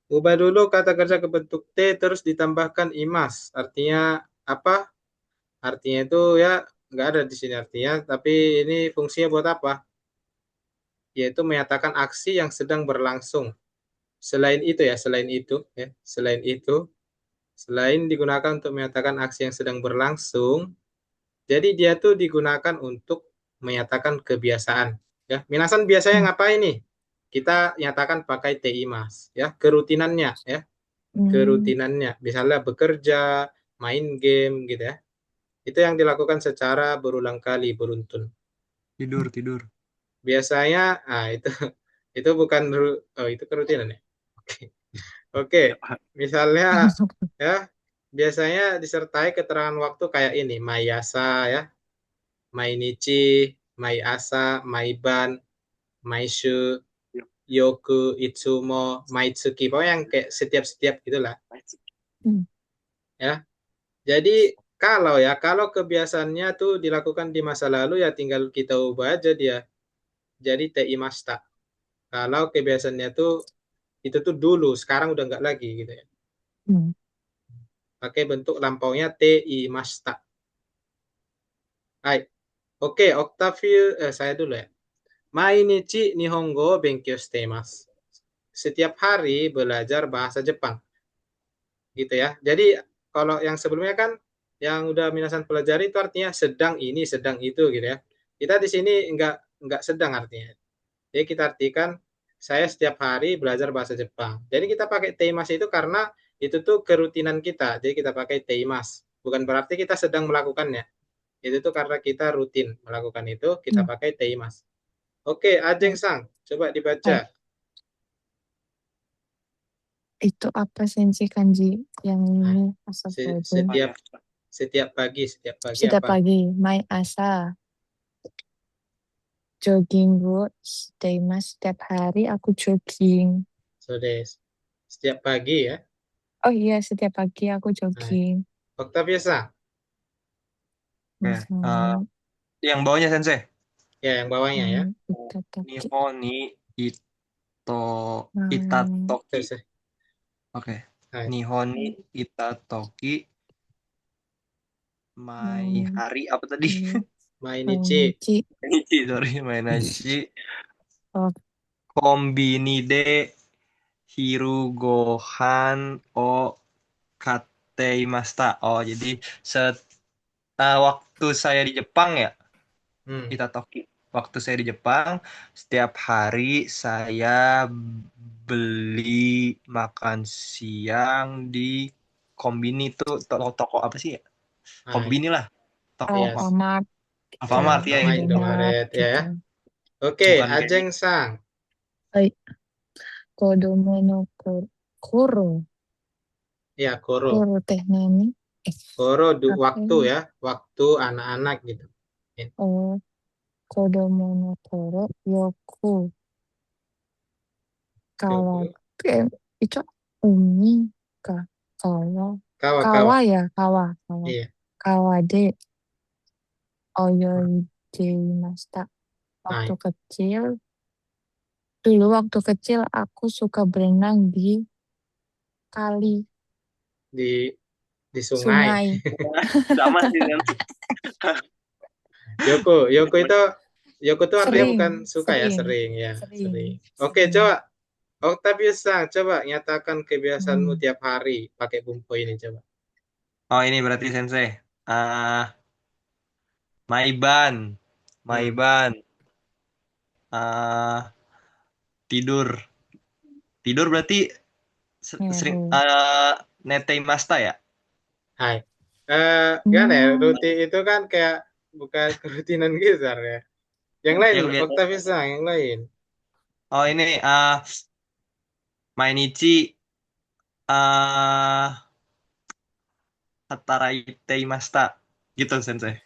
Ubah dulu kata kerja ke bentuk T terus ditambahkan imas. Artinya apa? Artinya itu ya nggak ada di sini artinya, tapi ini fungsinya buat apa? Yaitu menyatakan aksi yang sedang berlangsung. Selain itu ya, selain digunakan untuk menyatakan aksi yang sedang berlangsung, jadi dia tuh digunakan untuk menyatakan kebiasaan. Ya, minasan Hmm. biasanya ngapain nih? Kita nyatakan pakai TI mas, ya kerutinannya, ya Hmm. kerutinannya. Misalnya bekerja, main game, gitu ya. Itu yang dilakukan secara berulang kali, beruntun. Tidur. Biasanya, itu itu bukan itu kerutinan ya. Oke, oke. Ya. Misalnya ya biasanya disertai keterangan waktu kayak ini, mayasa ya, mainichi, maiasa, maiban, maishu, yoku, itsumo, maitsuki. Pokoknya yang kayak setiap-setiap gitulah Hmm. ya. Jadi kalau kebiasaannya tuh dilakukan di masa lalu ya tinggal kita ubah aja dia jadi teimashita. Kalau kebiasaannya tuh itu tuh dulu, sekarang udah nggak lagi gitu ya. Hmm. Pakai bentuk lampaunya teimashita. Hai. Oke, Octavio, saya dulu ya. Mainichi Nihongo benkyou shiteimasu. Setiap hari belajar bahasa Jepang. Gitu ya. Jadi kalau yang sebelumnya kan yang udah minasan pelajari itu artinya sedang ini, sedang itu gitu ya. Kita di sini enggak sedang artinya. Jadi kita artikan saya setiap hari belajar bahasa Jepang. Jadi kita pakai teimas itu karena itu tuh kerutinan kita. Jadi kita pakai teimas. Bukan berarti kita sedang melakukannya. Itu tuh karena kita rutin melakukan itu, kita Hmm. pakai teimas. Oke, Ajeng Baik. Sang, coba Baik. dibaca. Itu apa sensi kanji yang Nah, ini astagfirullahaladzim. setiap setiap pagi Setiap apa? pagi, mai asa, jogging bu, stay mas, setiap hari aku jogging. Sudah setiap pagi ya. Oh iya, setiap pagi aku Nah, jogging. Octavia Sang, Oke. Misalnya, Yang bawahnya Sensei. ya yang bawahnya ya. itataki, Nihon ni ito mai, itatoki. Terus, Oke. nah, Nihon ni itatoki mai mai, hari apa tadi? Mainichi. mainichi, Mainichi, sorry, mainachi. oh, Kombini de hirugohan o kateimashita. Oh, jadi waktu saya di Jepang ya, Hmm. Itatoki. Waktu saya di Jepang, setiap hari saya beli makan siang di kombini tuh toko apa sih ya? Nah, Kombini lah, toko yes. Alfamart, gitu, Alfamart ya Sama yang gitu. Indomaret, Indomaret ya. gitu. Oke, Bukan kayak Ajeng gitu. Sang. Hai, kodomo no koro, Ya, Koro. koro teh nani, eh, Koro apa waktu ini? ya, waktu anak-anak gitu. Ya. Oh, kodomo no koro, yoku, kawa, Yogo. itu umi, ka, kawa, Kawa, kawa kawa. ya, kawa, kawa, Iya. kawa de. Oyorimashita. Nah, Waktu kecil, waktu kecil aku suka berenang di kali, di sungai. sungai. Sama sih kan. Yoko itu artinya bukan Sering, suka ya, sering, sering ya, sering. sering, Oke, sering. coba Octavius Sang, coba nyatakan kebiasaanmu Hmm. tiap hari pakai bumpo ini coba. Oh ini berarti Sensei. Maiban, Hmm. Maiban, ah tidur, tidur berarti sering Meru. netei masta ya? Hai. Gimana ya? Hmm. Rutin itu kan kayak bukan kerutinan gitu ya. Yang lain, Ya kebiasaan. Octavius Sang, yang lain. Oh ini mainichi ah hatarai masta gitu Sensei.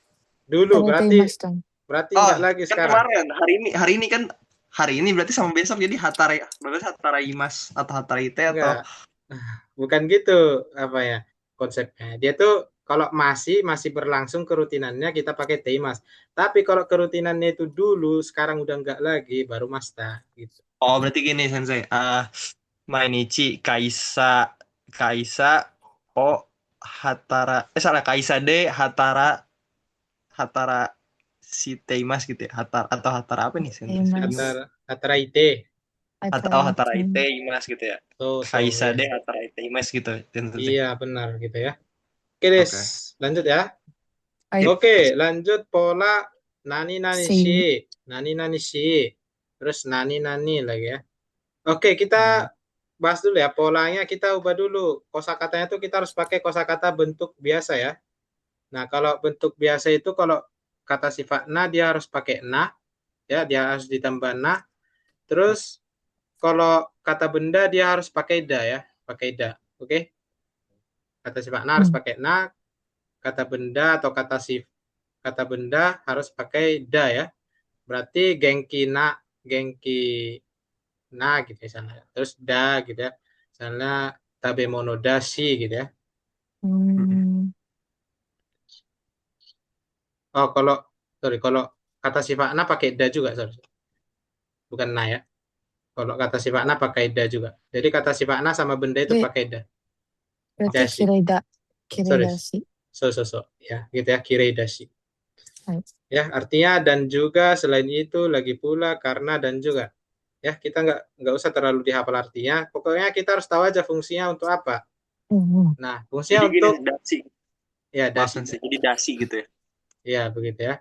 Dulu berarti Tarataimasu. berarti Oh, nggak lagi kan sekarang. kemarin, hari ini berarti sama besok jadi berarti hatarai mas atau hatarai te atau Enggak. Bukan gitu apa ya konsepnya. Dia tuh kalau masih berlangsung kerutinannya kita pakai Teimas. Tapi kalau kerutinannya itu dulu sekarang udah enggak lagi baru Masta gitu. oh berarti gini Sensei. Mainichi kaisa kaisa o hatara salah kaisa de hatara hatara si teimas gitu ya. Atau hatara apa nih Sensei? Saya bingung. Tarataimasu. Hataraite. Hatara Ataraite. iteimas gitu ya. So Kaisa ya. de hatara iteimas gitu Sensei. Iya benar gitu ya. Oke, Des. Oke. Lanjut ya. Ayo, Sip. Oke, lanjut pola nani nani shi. si. Nani nani shi. Terus nani nani lagi ya. Oke, kita Hmm. bahas dulu ya polanya. Kita ubah dulu. Kosakatanya tuh kita harus pakai kosakata bentuk biasa ya. Nah, kalau bentuk biasa itu kalau kata sifat na dia harus pakai na, ya, dia harus ditambah na. Terus kalau kata benda dia harus pakai da ya, pakai da. Oke? Kata sifat na harus Hmm. pakai na, kata benda atau kata benda harus pakai da ya. Berarti gengki na gitu ya sana. Terus da gitu ya. Sana tabemonodashi gitu ya. Hmm. Oh, kalau kata sifat na pakai da juga, sorry. Bukan na ya. Kalau kata sifat na pakai da juga. Jadi kata sifat na sama benda itu Kira- pakai da. Berarti Dashi. kireda. Sorry. Kiredashi. So. Ya, gitu ya. Kirei dashi. Ayo. Ya, artinya dan juga selain itu lagi pula karena dan juga. Ya, kita nggak usah terlalu dihafal artinya. Pokoknya kita harus tahu aja fungsinya untuk apa. Hmm. Nah, Jadi fungsinya gini untuk dasi. ya Maaf dashi. Sensei. Jadi dasi gitu ya. Ya, begitu ya.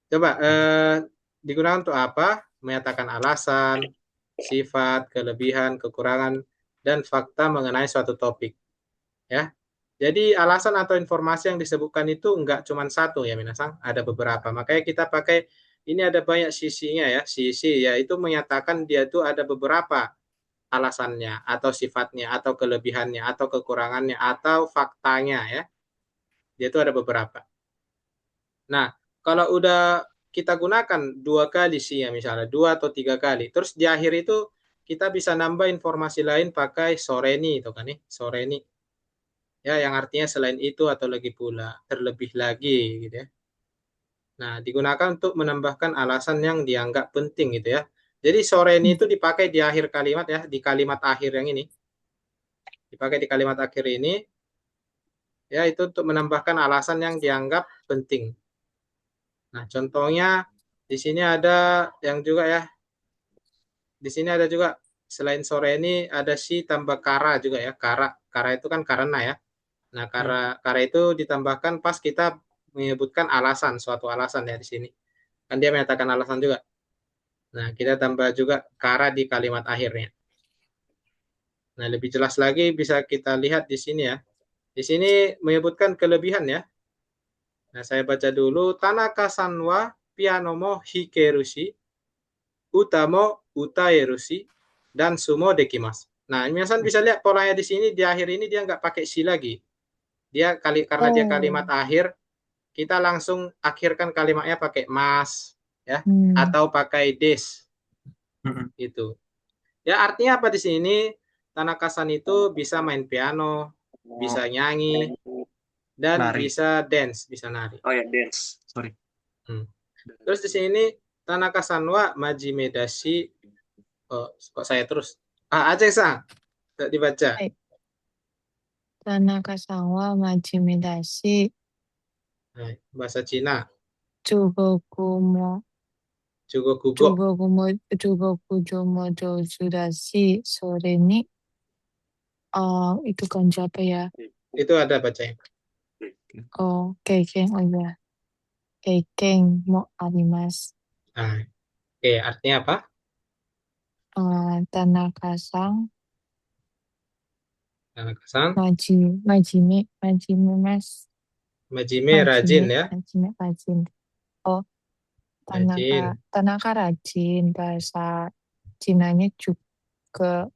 Coba digunakan untuk apa? Menyatakan alasan, sifat, kelebihan, kekurangan, dan fakta mengenai suatu topik. Ya, jadi alasan atau informasi yang disebutkan itu enggak cuma satu ya Minasang, ada beberapa. Makanya kita pakai ini ada banyak sisinya ya. Sisi yaitu menyatakan dia itu ada beberapa alasannya atau sifatnya atau kelebihannya atau kekurangannya atau faktanya ya. Dia itu ada beberapa. Nah, kalau udah kita gunakan dua kali sih ya misalnya dua atau tiga kali, terus di akhir itu kita bisa nambah informasi lain pakai soreni itu kan nih, soreni ya yang artinya selain itu atau lagi pula, terlebih lagi gitu ya. Nah, digunakan untuk menambahkan alasan yang dianggap penting gitu ya. Jadi soreni itu dipakai di akhir kalimat ya, di kalimat akhir yang ini. Dipakai di kalimat akhir ini ya itu untuk menambahkan alasan yang dianggap penting. Nah, contohnya di sini ada yang juga ya. Di sini ada juga selain soreni ada si tambah kara juga ya. Kara itu kan karena ya. Nah, kara itu ditambahkan pas kita menyebutkan alasan, suatu alasan ya di sini. Kan dia menyatakan alasan juga. Nah, kita tambah juga kara di kalimat akhirnya. Nah, lebih jelas lagi bisa kita lihat di sini ya. Di sini menyebutkan kelebihan ya. Nah, saya baca dulu. Tanaka sanwa piano mo hikerushi, utamo utaerushi, dan sumo dekimasu. Nah, Minasan bisa lihat polanya di sini di akhir ini dia nggak pakai si lagi. Karena dia kalimat Oh. akhir, kita langsung akhirkan kalimatnya pakai mas ya Hmm. atau pakai des itu. Ya artinya apa di sini? Tanaka-san itu bisa main piano, Oh, bisa nyanyi dan nari. bisa dance, bisa nari. Oh ya, dance. Sorry. Hmm. Terus di sini Tanaka Sanwa Majime Dashi. Oh, kok saya terus? Aceh Sang, tidak dibaca. Baik. Tanaka Sawa Majime Dashi Nah, bahasa Cina. Jugokumo Jugo Gugo. Jugokumo Jugokujomo Jozudashi Sore ni itu kanji apa ya? Itu ada bacanya. Oh, Keikeng, oh ya. Keikeng mo arimasu. Nah, oke, artinya apa? Tanaka-san Tanaka Sang, Majime mas. Majime Majime rajin ya. Majime rajin. Oh, Rajin. Tanaka rajin. Bahasa Cinanya juga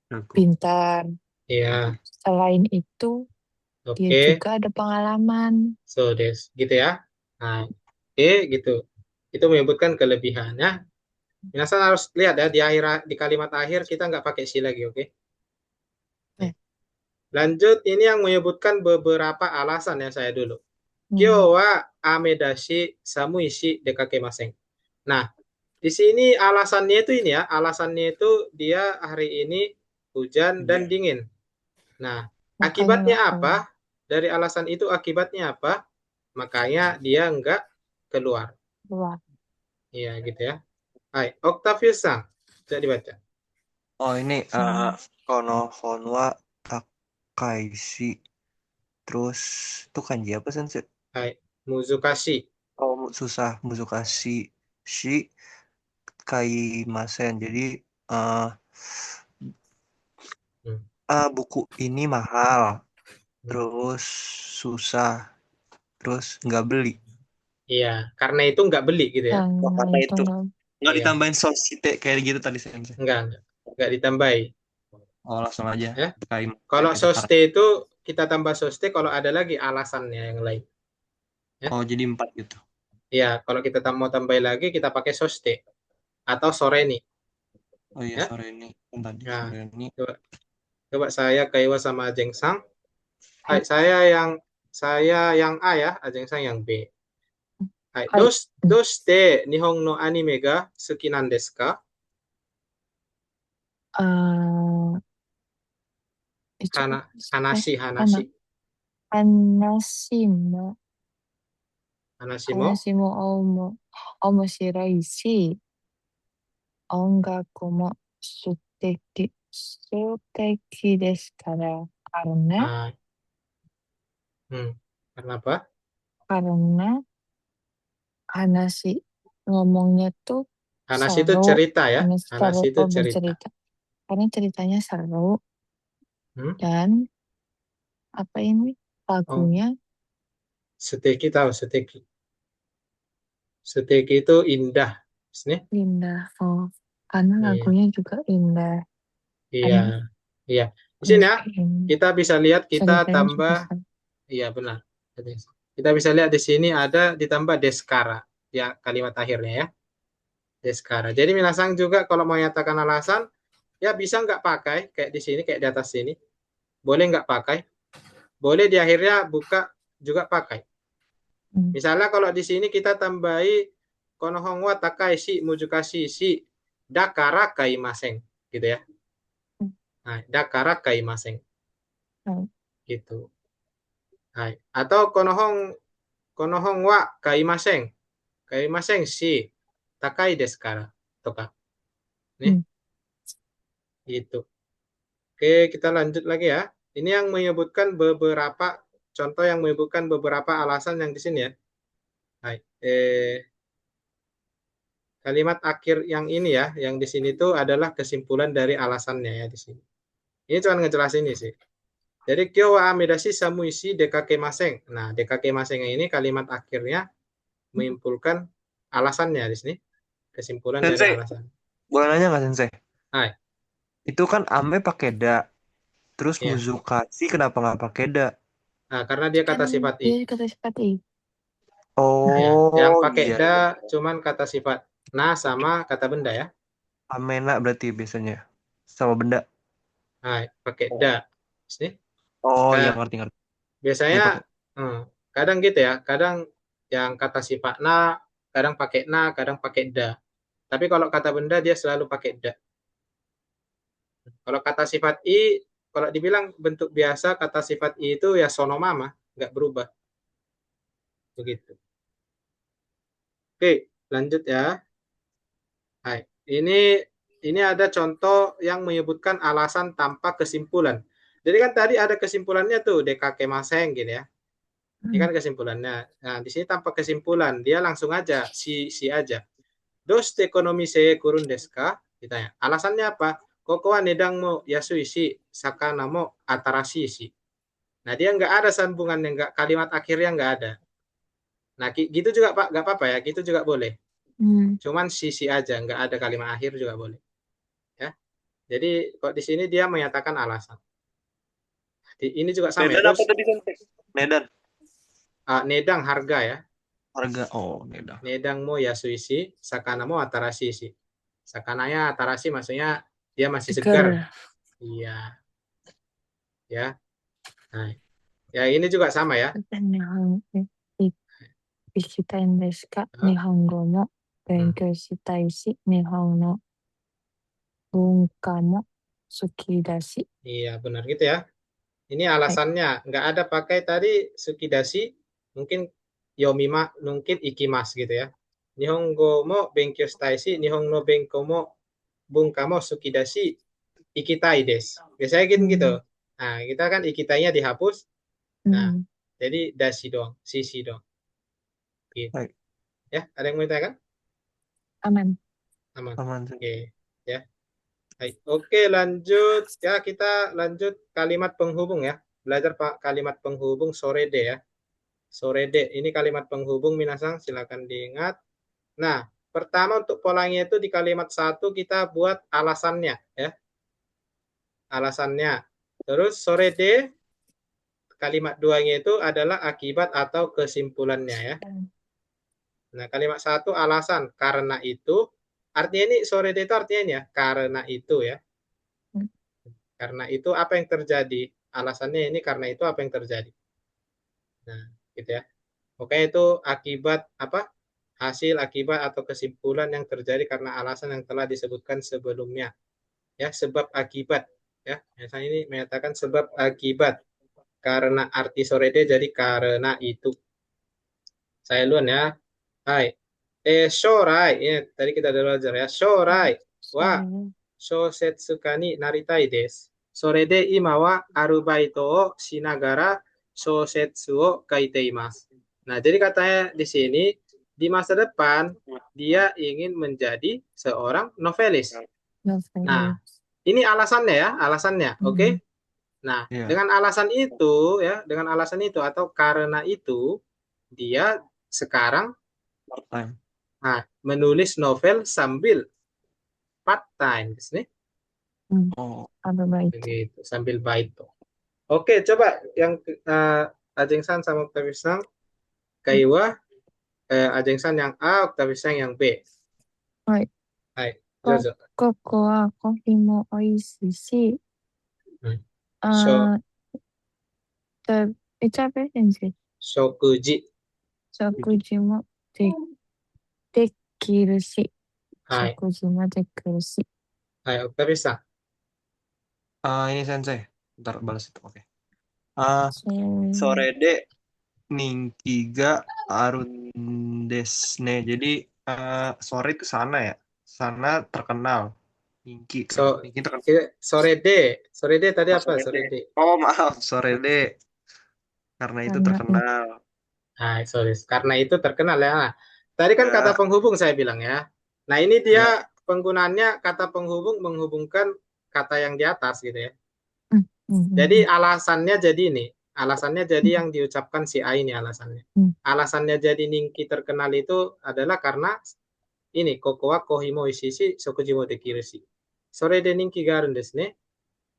Jago. pintar. Iya, Selain itu, dia oke. juga ada pengalaman. So, gitu ya. Nah, oke, gitu. Itu menyebutkan kelebihannya. Minasan harus lihat ya, di kalimat akhir kita nggak pakai si lagi, oke? Nah, Eh, lanjut, ini yang menyebutkan beberapa alasan ya saya dulu. hmm, Kyo wa amedashi samuishi dekakemasen. Nah, di sini alasannya itu ini ya, alasannya itu dia hari ini hujan dan dingin. Nah, makanya akibatnya nggak keluar. apa? Dari alasan itu akibatnya apa? Makanya dia nggak keluar. Keluar. Iya gitu ya. Hai, Octavius Sang. Bisa dibaca. Oh ini Hmm, kono honwa takaishi. Terus itu kanji apa sensei? Hai, Muzukashi. Oh susah Muzukashi shi kaimasen. Jadi eh Hmm. buku ini mahal. Hmm. Terus susah. Terus nggak beli. Iya, karena itu nggak beli gitu ya. Oh, karena karena itu itu nggak. nggak Iya, ditambahin sosite kayak gitu tadi sensei. nggak ditambahi. Oh langsung aja Ya, kaimasen kalau gitu. soste itu kita tambah soste kalau ada lagi alasannya yang lain. Ya, Oh jadi 4 gitu. ya kalau kita mau tambahin lagi kita pakai soste atau soreni. Oh iya Ya, sore ini kan tadi nah sore ini. coba, coba saya Kaiwa sama Jeng Sang. Hai, Hai, saya yang A ya, Ajeng Sang yang B. Hai, hai. doshite Nihon no anime ga suki nan desu ka? Eh, itu Hana, eh, Hanashi, Hana, Hanashi. Hanashimo, Hanashimo? Hanashimo omoshirai shi, ongaku mo suteki, suteki desu kara. Karena, Ah, karena apa? karena Hanashi ngomongnya tuh Hanashi itu seru, cerita ya. karena seru Hanashi itu cerita. bercerita. Karena ceritanya seru Hmm? dan apa ini Oh, lagunya Seteki tahu, Seteki. Seteki itu indah. Sini. indah. Oh, karena Iya, lagunya juga indah. iya, Karena iya. Di sini ya, musik indah. kita bisa lihat kita Ceritanya juga tambah, seru. iya benar. Kita bisa lihat di sini ada ditambah deskara. Ya, kalimat akhirnya ya. Deskara. Jadi minasang juga kalau mau nyatakan alasan, ya bisa nggak pakai, kayak di sini, kayak di atas sini. Boleh nggak pakai. Boleh di akhirnya buka juga pakai. Hmm. Misalnya kalau di sini kita tambahi konohon wa takai shi mujukashi shi dakara kaimaseng gitu ya. Nah, dakara kaimaseng Hmm. gitu. Nah, atau konohon wa kaimaseng. Kaimaseng shi takai desu kara. Toka. Nih, Hmm. gitu. Oke, kita lanjut lagi ya. Ini yang menyebutkan beberapa contoh yang menyebutkan beberapa alasan yang di sini ya. Hai. Kalimat akhir yang ini ya, yang di sini tuh adalah kesimpulan dari alasannya ya di sini. Ini cuma ngejelasin ini sih. Jadi kyo wa amedashi samuishi dekake maseng. Nah, dekake maseng ini kalimat akhirnya menyimpulkan alasannya di sini. Kesimpulan dari Sensei, alasan. boleh nanya nggak Sensei? Hai, Itu kan ame pakai da, terus ya. Muzukashi kenapa nggak pakai da? Nah, karena dia Kan kata sifat i. dia kata sifat I. Ya, yang Oh pakai iya, da iya. cuman kata sifat nah sama kata benda ya. Amena berarti biasanya sama benda. Hai, pakai da. Sini. Oh iya Nah, ngerti ngerti. Dia biasanya pakai. hmm, kadang gitu ya, kadang yang kata sifat na, kadang pakai na, kadang pakai da. Tapi kalau kata benda dia selalu pakai da. Kalau kata sifat i, kalau dibilang bentuk biasa, kata sifat i itu ya sonomama, nggak berubah. Begitu. Oke, lanjut ya. Hai. Ini ada contoh yang menyebutkan alasan tanpa kesimpulan. Jadi kan tadi ada kesimpulannya tuh, dekake maseng gitu ya. Ini kan kesimpulannya. Nah, di sini tanpa kesimpulan, dia langsung aja, si aja. Doste ekonomi se kurun desu ka? Ditanya. Alasannya apa? Koko wa nedang mo yasui shi, sakana mo atarashi shi. Nah, dia nggak ada sambungannya, nggak kalimat akhirnya nggak ada. Nah, gitu juga Pak, nggak apa-apa ya, gitu juga boleh. Cuman sisi aja, nggak ada kalimat akhir juga boleh. Ya, jadi kok di sini dia menyatakan alasan. Ini juga sama ya. Medan apa Terus tadi Sensei? Medan. nedang harga ya. Harga. Oh, Medan. Nedang mo yasuishi, sakana mo atarashi shi. Sakananya atarashi maksudnya dia masih segar. Iya. Ya. Nah, ya ini juga sama ya. 行きたいんですか日本語も勉強したいし、日本の文化も好きだし。 Iya, benar gitu ya. Ini alasannya. Nggak ada pakai tadi sukidashi, mungkin yomima, mungkin ikimas gitu ya. Nihongo mo benkyou shitai shi, nihon no benko mo bunka mo sukidashi, ikitai desu. Biasanya gitu. Nah, kita kan ikitainya dihapus. Nah, jadi dashi doang, sisi doang. Gitu. Baik. Ya, ada yang mau ditanyakan? Aman. Aman. Aman. Oke, ya. Baik. Oke, lanjut. Ya, kita lanjut kalimat penghubung ya. Belajar Pak kalimat penghubung sore deh ya. Sore deh. Ini kalimat penghubung minasang, silakan diingat. Nah, pertama untuk polanya itu di kalimat satu kita buat alasannya ya. Alasannya. Terus sore deh kalimat duanya itu adalah akibat atau kesimpulannya ya. Nah, kalimat satu alasan karena itu, artinya ini sore itu artinya ya karena itu ya. Karena itu apa yang terjadi? Alasannya ini karena itu apa yang terjadi? Nah, gitu ya. Oke, itu akibat apa? Hasil akibat atau kesimpulan yang terjadi karena alasan yang telah disebutkan sebelumnya. Ya, sebab akibat ya. Misalnya ini menyatakan sebab akibat. Karena arti sore jadi karena itu. Saya duluan ya. Hai. Shorai. Ya, tadi kita udah belajar ya. Shorai wa shosetsu ni naritai desu. Sore de ima wa arubaito o shinagara shosetsu o kaite imasu. Nah, jadi katanya di sini di masa depan dia ingin menjadi seorang novelis. Nah, ini alasannya ya, alasannya. Oke. Nah, dengan alasan itu ya, dengan alasan itu atau karena itu dia sekarang menulis novel sambil part time di sini. Begitu, sambil baito. Oke, coba yang Ajeng-san sama Octavian Kaiwa, Ajeng-san yang A, Octavian yang B. Hai. Hai, Jojo. ここはコーヒーも美味しいし、It's apa sensei? Shokuji. 食事もできるし。Hai. 食事もできるし。Hai, Octavian. Ini Sensei. Ntar balas itu. Oke. Sore de Ninki ga arun desne. Jadi sore itu sana ya. Sana terkenal. Ninki. Ninki terkenal. Sore de tadi apa? Sore de. Oh maaf, sore de. Karena itu terkenal. Nah, sorry. Karena itu terkenal ya. Nah, tadi kan kata penghubung saya bilang ya. Nah, ini dia penggunaannya kata penghubung menghubungkan kata yang di atas gitu ya. Jadi alasannya jadi ini. Alasannya jadi yang diucapkan si A ini alasannya. Alasannya jadi Ninki terkenal itu adalah karena ini koko wa kohi mo ishii shi shokuji mo dekiru shi. Sore de Ninki ga arun desu ne.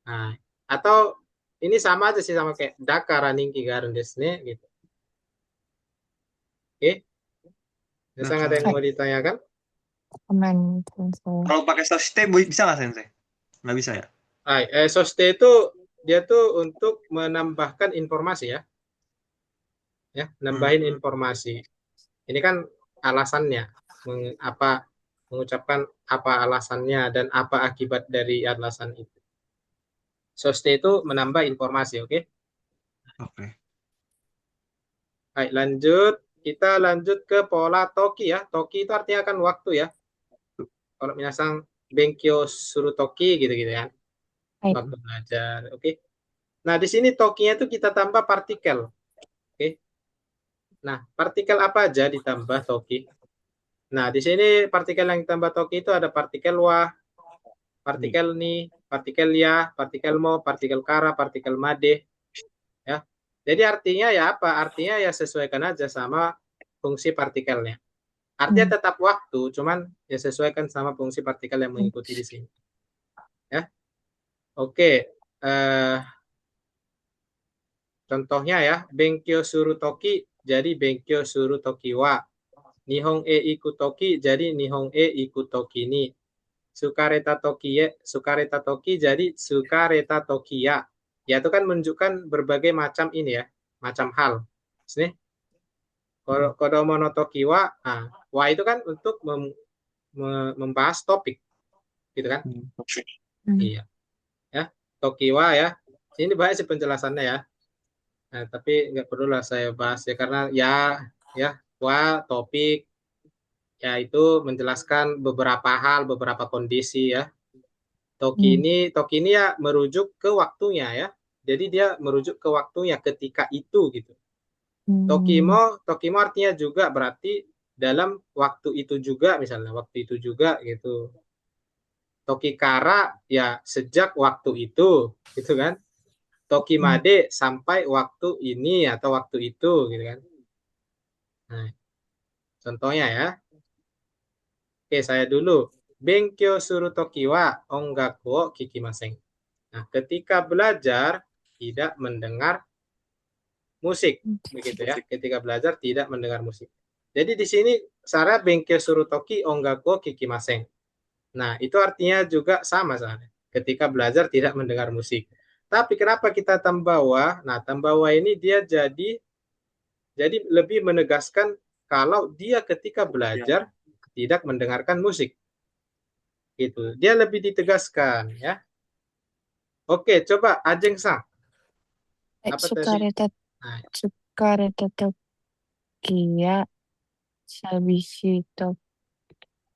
Nah, atau ini sama aja sih sama kayak dakara Ninki ga arun desu ne gitu. Oke. Bisa nggak ada yang mau ditanyakan? Aman. Kalau pakai soste bisa nggak Sensei? Nggak bisa ya? Soste itu dia tuh untuk menambahkan informasi ya. Ya, nambahin informasi. Ini kan alasannya, mengucapkan apa alasannya dan apa akibat dari alasan itu. Soste itu menambah informasi, oke? Oke. Baik, lanjut. Kita lanjut ke pola toki ya. Toki itu artinya kan waktu ya. Kalau minasang benkyo suruh toki gitu-gitu ya. Baik. Waktu belajar, oke? Nah, di sini tokinya itu kita tambah partikel, oke? Nah, partikel apa aja ditambah toki? Nah, di sini partikel yang ditambah toki itu ada partikel wa, partikel ni, partikel ya, partikel mo, partikel kara, partikel made, ya. Jadi artinya ya apa? Artinya ya sesuaikan aja sama fungsi partikelnya. Artinya Hmm. tetap waktu, cuman ya sesuaikan sama fungsi partikel yang mengikuti di sini. Ya, oke. Contohnya ya, benkyo suru toki jadi benkyo suru toki wa. Nihong e ikutoki jadi nihong e ikutoki ni. Sukareta toki jadi sukareta toki ya. Ya itu kan menunjukkan berbagai macam ini ya, macam hal. Sini kodomo no toki wa, nah, wa itu kan untuk membahas topik, gitu kan? Hmm. Iya, ya. Toki wa ya. Ini banyak sih penjelasannya ya. Nah, tapi nggak perlu lah saya bahas ya karena ya wa topik ya itu menjelaskan beberapa hal, beberapa kondisi ya. Hmm. Toki ini ya merujuk ke waktunya ya. Jadi dia merujuk ke waktunya ketika itu gitu. Hmm. Tokimo artinya juga berarti dalam waktu itu juga misalnya waktu itu juga gitu. Tokikara ya sejak waktu itu gitu kan. Hmm. Tokimade sampai waktu ini atau waktu itu gitu kan. Nah, contohnya ya. Oke, saya dulu. Benkyo suru toki wa ongaku wo kikimasen. Nah, ketika belajar tidak mendengar musik, begitu ya. Ketika belajar tidak mendengar musik. Jadi di sini Sarah benkyo suru toki ongaku wo kikimasen. Nah, itu artinya juga sama Sarah. Ketika belajar tidak mendengar musik. Tapi kenapa kita tambah wa? Nah, tambah wa ini dia jadi lebih menegaskan kalau dia ketika belajar tidak mendengarkan musik. Gitu. Dia lebih ditegaskan ya. Oke, coba Ajeng Sang. Apa tadi? Sukareta Nah, Sukareta Tokiya Sabishi to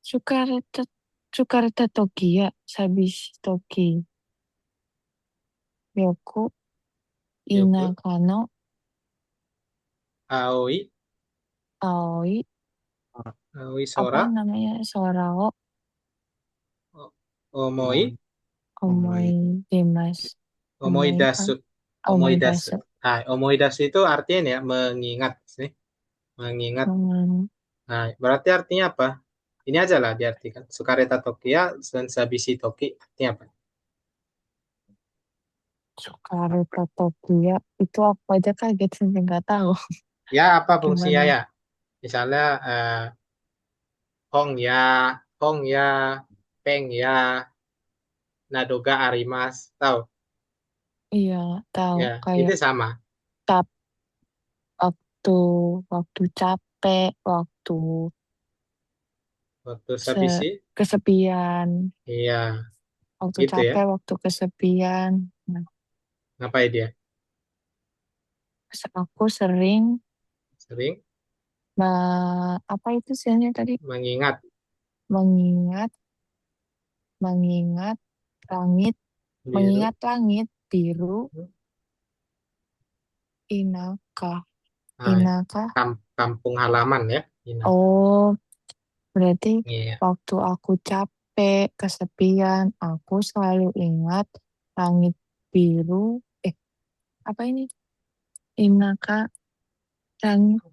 Sukareta Sukareta Tokiya Sabishi Toki Yoku Yoku, Inakano Aoi, Aoi Aoi apa Sora, namanya Sorao Omoi, Omoi Demas Omoi Omoi Dasu, Omoi Omoi Dasu. Dasu Nah, Omoi Dasu itu artinya ya mengingat sih, mengingat. hmm, Nah, berarti artinya apa? Ini aja lah diartikan. Sukareta Tokia dan Sabisi Toki artinya apa? Sukareta Tokiya itu apa aja kaget sampai nggak tahu Ya, apa fungsinya gimana ya? Misalnya Hong ya, Peng ya, Nadoga Arimas, tahu? iya tahu Ya, itu kayak sama. tap waktu waktu capek waktu Waktu se Sabisi, kesepian iya, waktu gitu ya. capek waktu kesepian nah Ngapain dia? aku sering Sering apa itu sihnya tadi mengingat mengingat mengingat langit biru, mengingat langit biru inaka nah, inaka kampung halaman ya. Ini. oh berarti Iya. waktu aku capek kesepian aku selalu ingat langit biru eh apa ini inaka langit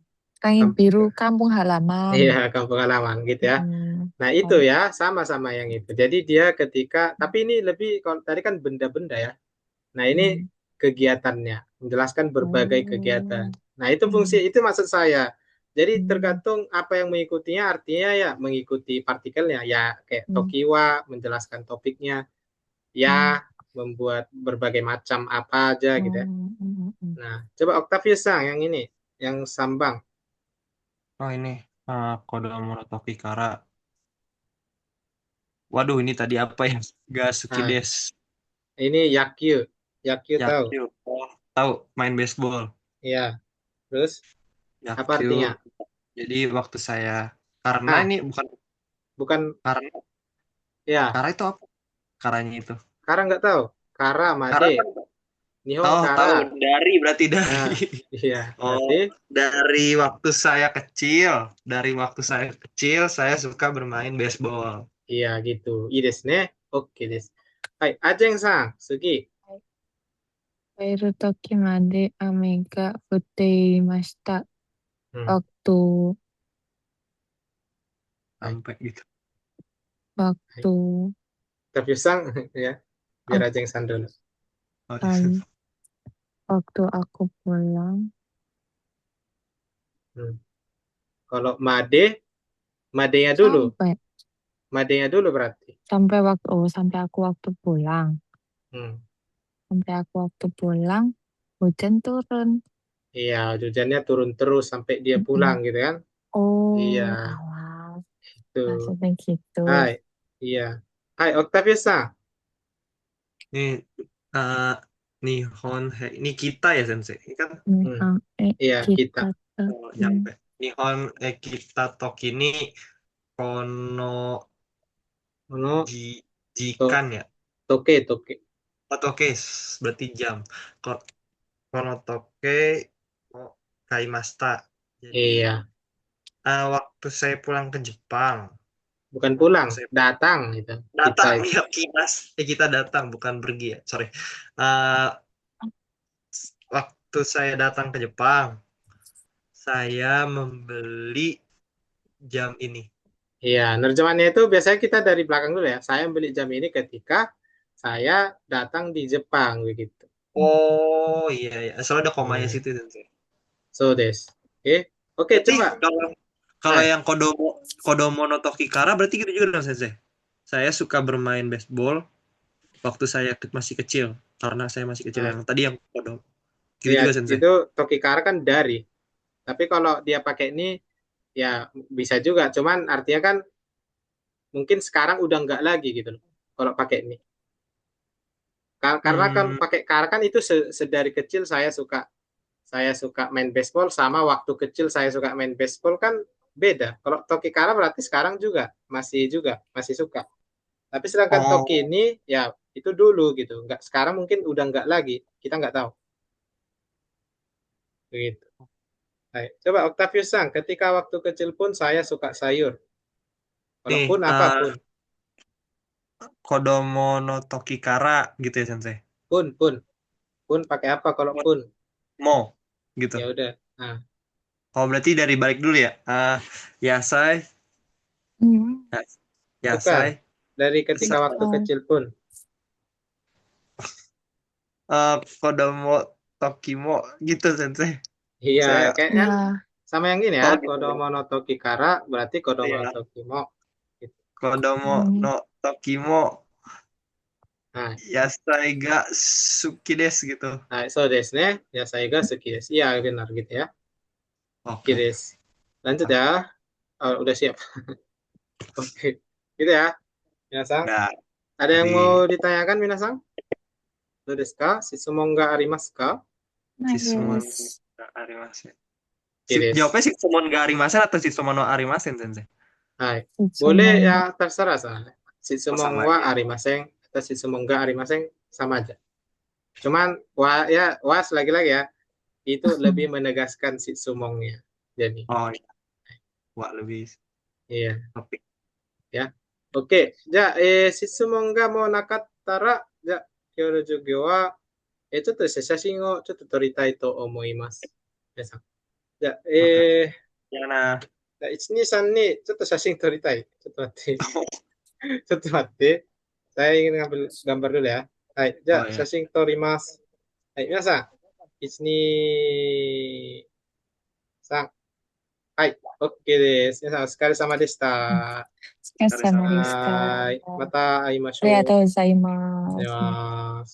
langit Kam- biru kampung halaman iya, kampung halaman gitu ya. hmm. Nah, itu Oh, ya sama-sama yang itu. Jadi dia ketika tapi ini lebih kalau tadi kan benda-benda ya. Nah, ini hmm. kegiatannya, menjelaskan berbagai kegiatan. Oh, Nah, itu fungsi, hmm. itu maksud saya. Jadi Hmm. tergantung apa yang mengikutinya, artinya ya mengikuti partikelnya. Ya kayak Hmm. Tokiwa, menjelaskan topiknya. Ya Hmm. membuat berbagai macam apa aja gitu ya. Hmm. Hmm. Hmm. Nah, coba Octavius Sang yang ini, yang sambang. Oh ini. Kodomo no Tokikara. Waduh, ini tadi apa ya? Gasuki Nah, Des. ini Yakyu. Yakyu tahu? Yakyu. Oh, tahu main baseball. Iya. Terus apa Yakyu. artinya? Jadi waktu saya karena Ah, ini bukan bukan karena ya. Kara itu apa? Karanya itu. Kara nggak tahu. Kara Kara Made. kan Nihon oh Kara. tahu dari berarti dari. Nah, iya. Oh, Berarti dari waktu saya kecil, dari waktu saya kecil saya suka bermain baseball. iya gitu. I desu ne. Oke desu. Hai, Ajeng-san, Sugi. 帰る時まで雨が降っていました。Hmm. Waktu, Hai, Sampai gitu. hai. waktu, Terbiusang ya. Biar ak- Ajeng-san dulu. Oh, waktu aku pulang Hmm. Kalau Made, Madenya dulu. sampai Madenya dulu berarti. sampai aku waktu pulang. Hmm. Sampai aku waktu pulang, hujan turun. Iya, hujannya turun terus sampai dia pulang Mm-mm. gitu kan. Iya, Oh, alah, itu. maksudnya gitu. Hai, iya. Hai, Octavia-san. ini eh Nihon ini kita ya Sensei. Ini kan Hmm. Memang Iya, kita. kita nyampe. Nihon kita Tokini Kono Ono, ji, to, jikan ya. toke, toke. Oh, toke berarti jam. Kono toke oh, kaimasta. Jadi Iya, waktu saya pulang ke Jepang, bukan waktu pulang, saya datang gitu. Kita datang itu. ya kita datang bukan pergi ya. Sorry. Eh, waktu saya datang ke Jepang, saya membeli jam ini. Iya, nerjemahannya itu biasanya kita dari belakang dulu ya. Saya beli jam ini ketika saya datang di Jepang begitu. Oh iya ya, soalnya ada komanya Hmm. situ Sensei. So des. Oke, oke Berarti coba. kalau kalau Hai. yang Kodomo no Tokikara berarti gitu juga dong Sensei. Saya suka bermain baseball waktu saya masih kecil karena saya masih kecil Nah, yang tadi yang Kodomo. Gitu lihat juga Sensei. itu Tokikara kan dari. Tapi kalau dia pakai ini ya bisa juga. Cuman artinya kan mungkin sekarang udah nggak lagi gitu loh. Kalau pakai ini. Karena kan Hmm, pakai kara kan itu sedari kecil saya suka main baseball sama waktu kecil saya suka main baseball kan beda. Kalau Toki Kara berarti sekarang juga masih suka. Tapi sedangkan Toki oh, ini ya itu dulu gitu. Nggak sekarang mungkin udah nggak lagi. Kita nggak tahu. Begitu. Baik. Coba Octavius Sang, ketika waktu kecil pun saya suka sayur. nih Walaupun apapun. Kodomo no Tokikara gitu ya Sensei. Pun pun pun pakai apa kalau pun? Mo gitu. Ya udah. Nah, Oh berarti dari balik dulu ya. Yasai, Hmm, bukan. Yasai, Dari ketika waktu bukan. kecil pun. Kodomo Tokimo gitu Sensei. Iya, Saya kayaknya Ya, sama yang gini ya. oh gitu. Kodomo no Toki Kara berarti Kodomo no Iya. Tokimo. Gitu. Kodomo hmm, no Tokimo Nah, Yasai ga Suki desu gitu. nah, so desu ne. Ya saya ga suki desu. Iya, benar gitu ya. Suki Oke. desu. Lanjut ya. Oh, udah siap. Oke. Gitu ya, Minasang. Nah, Ada yang di mau ditanyakan, Minasang? Do desu ka? Shitsumon ga arimasu ka? Sismon yes. ga arimasen. Oke desu. Jawabnya Sismon ga arimasen atau Sismon no arimasen, Sensei? Hai. Boleh ya, Semoga. terserah sana. Oh, Shitsumon sama wa aja. arimasen atau shitsumon ga arimasen sama aja. Cuman was lagi-lagi ya. Itu lebih menegaskan shitsumongnya. Jadi, Oh, iya. Wah, lebih iya. topik. や。OK。じゃあ、質問がもうなかったら、じゃあ、今日の授業は、ちょっとですね、写真をちょっと撮りたいと思います。皆さん。じゃあ、Oke. Ya, nah. 1、2、3にちょっと写真撮りたい。ちょっと待って。ちょっと待って。saya ingin ngambil gambar dulu ya. はい。じゃ Oh あ、写 ya. 真撮ります。はい。皆さん、1、2、3。はい。OK です。皆さん、お疲れ様でした。お疲れ Dari sama. 様でした。はい。また会いましありがとょう。うございまです。は。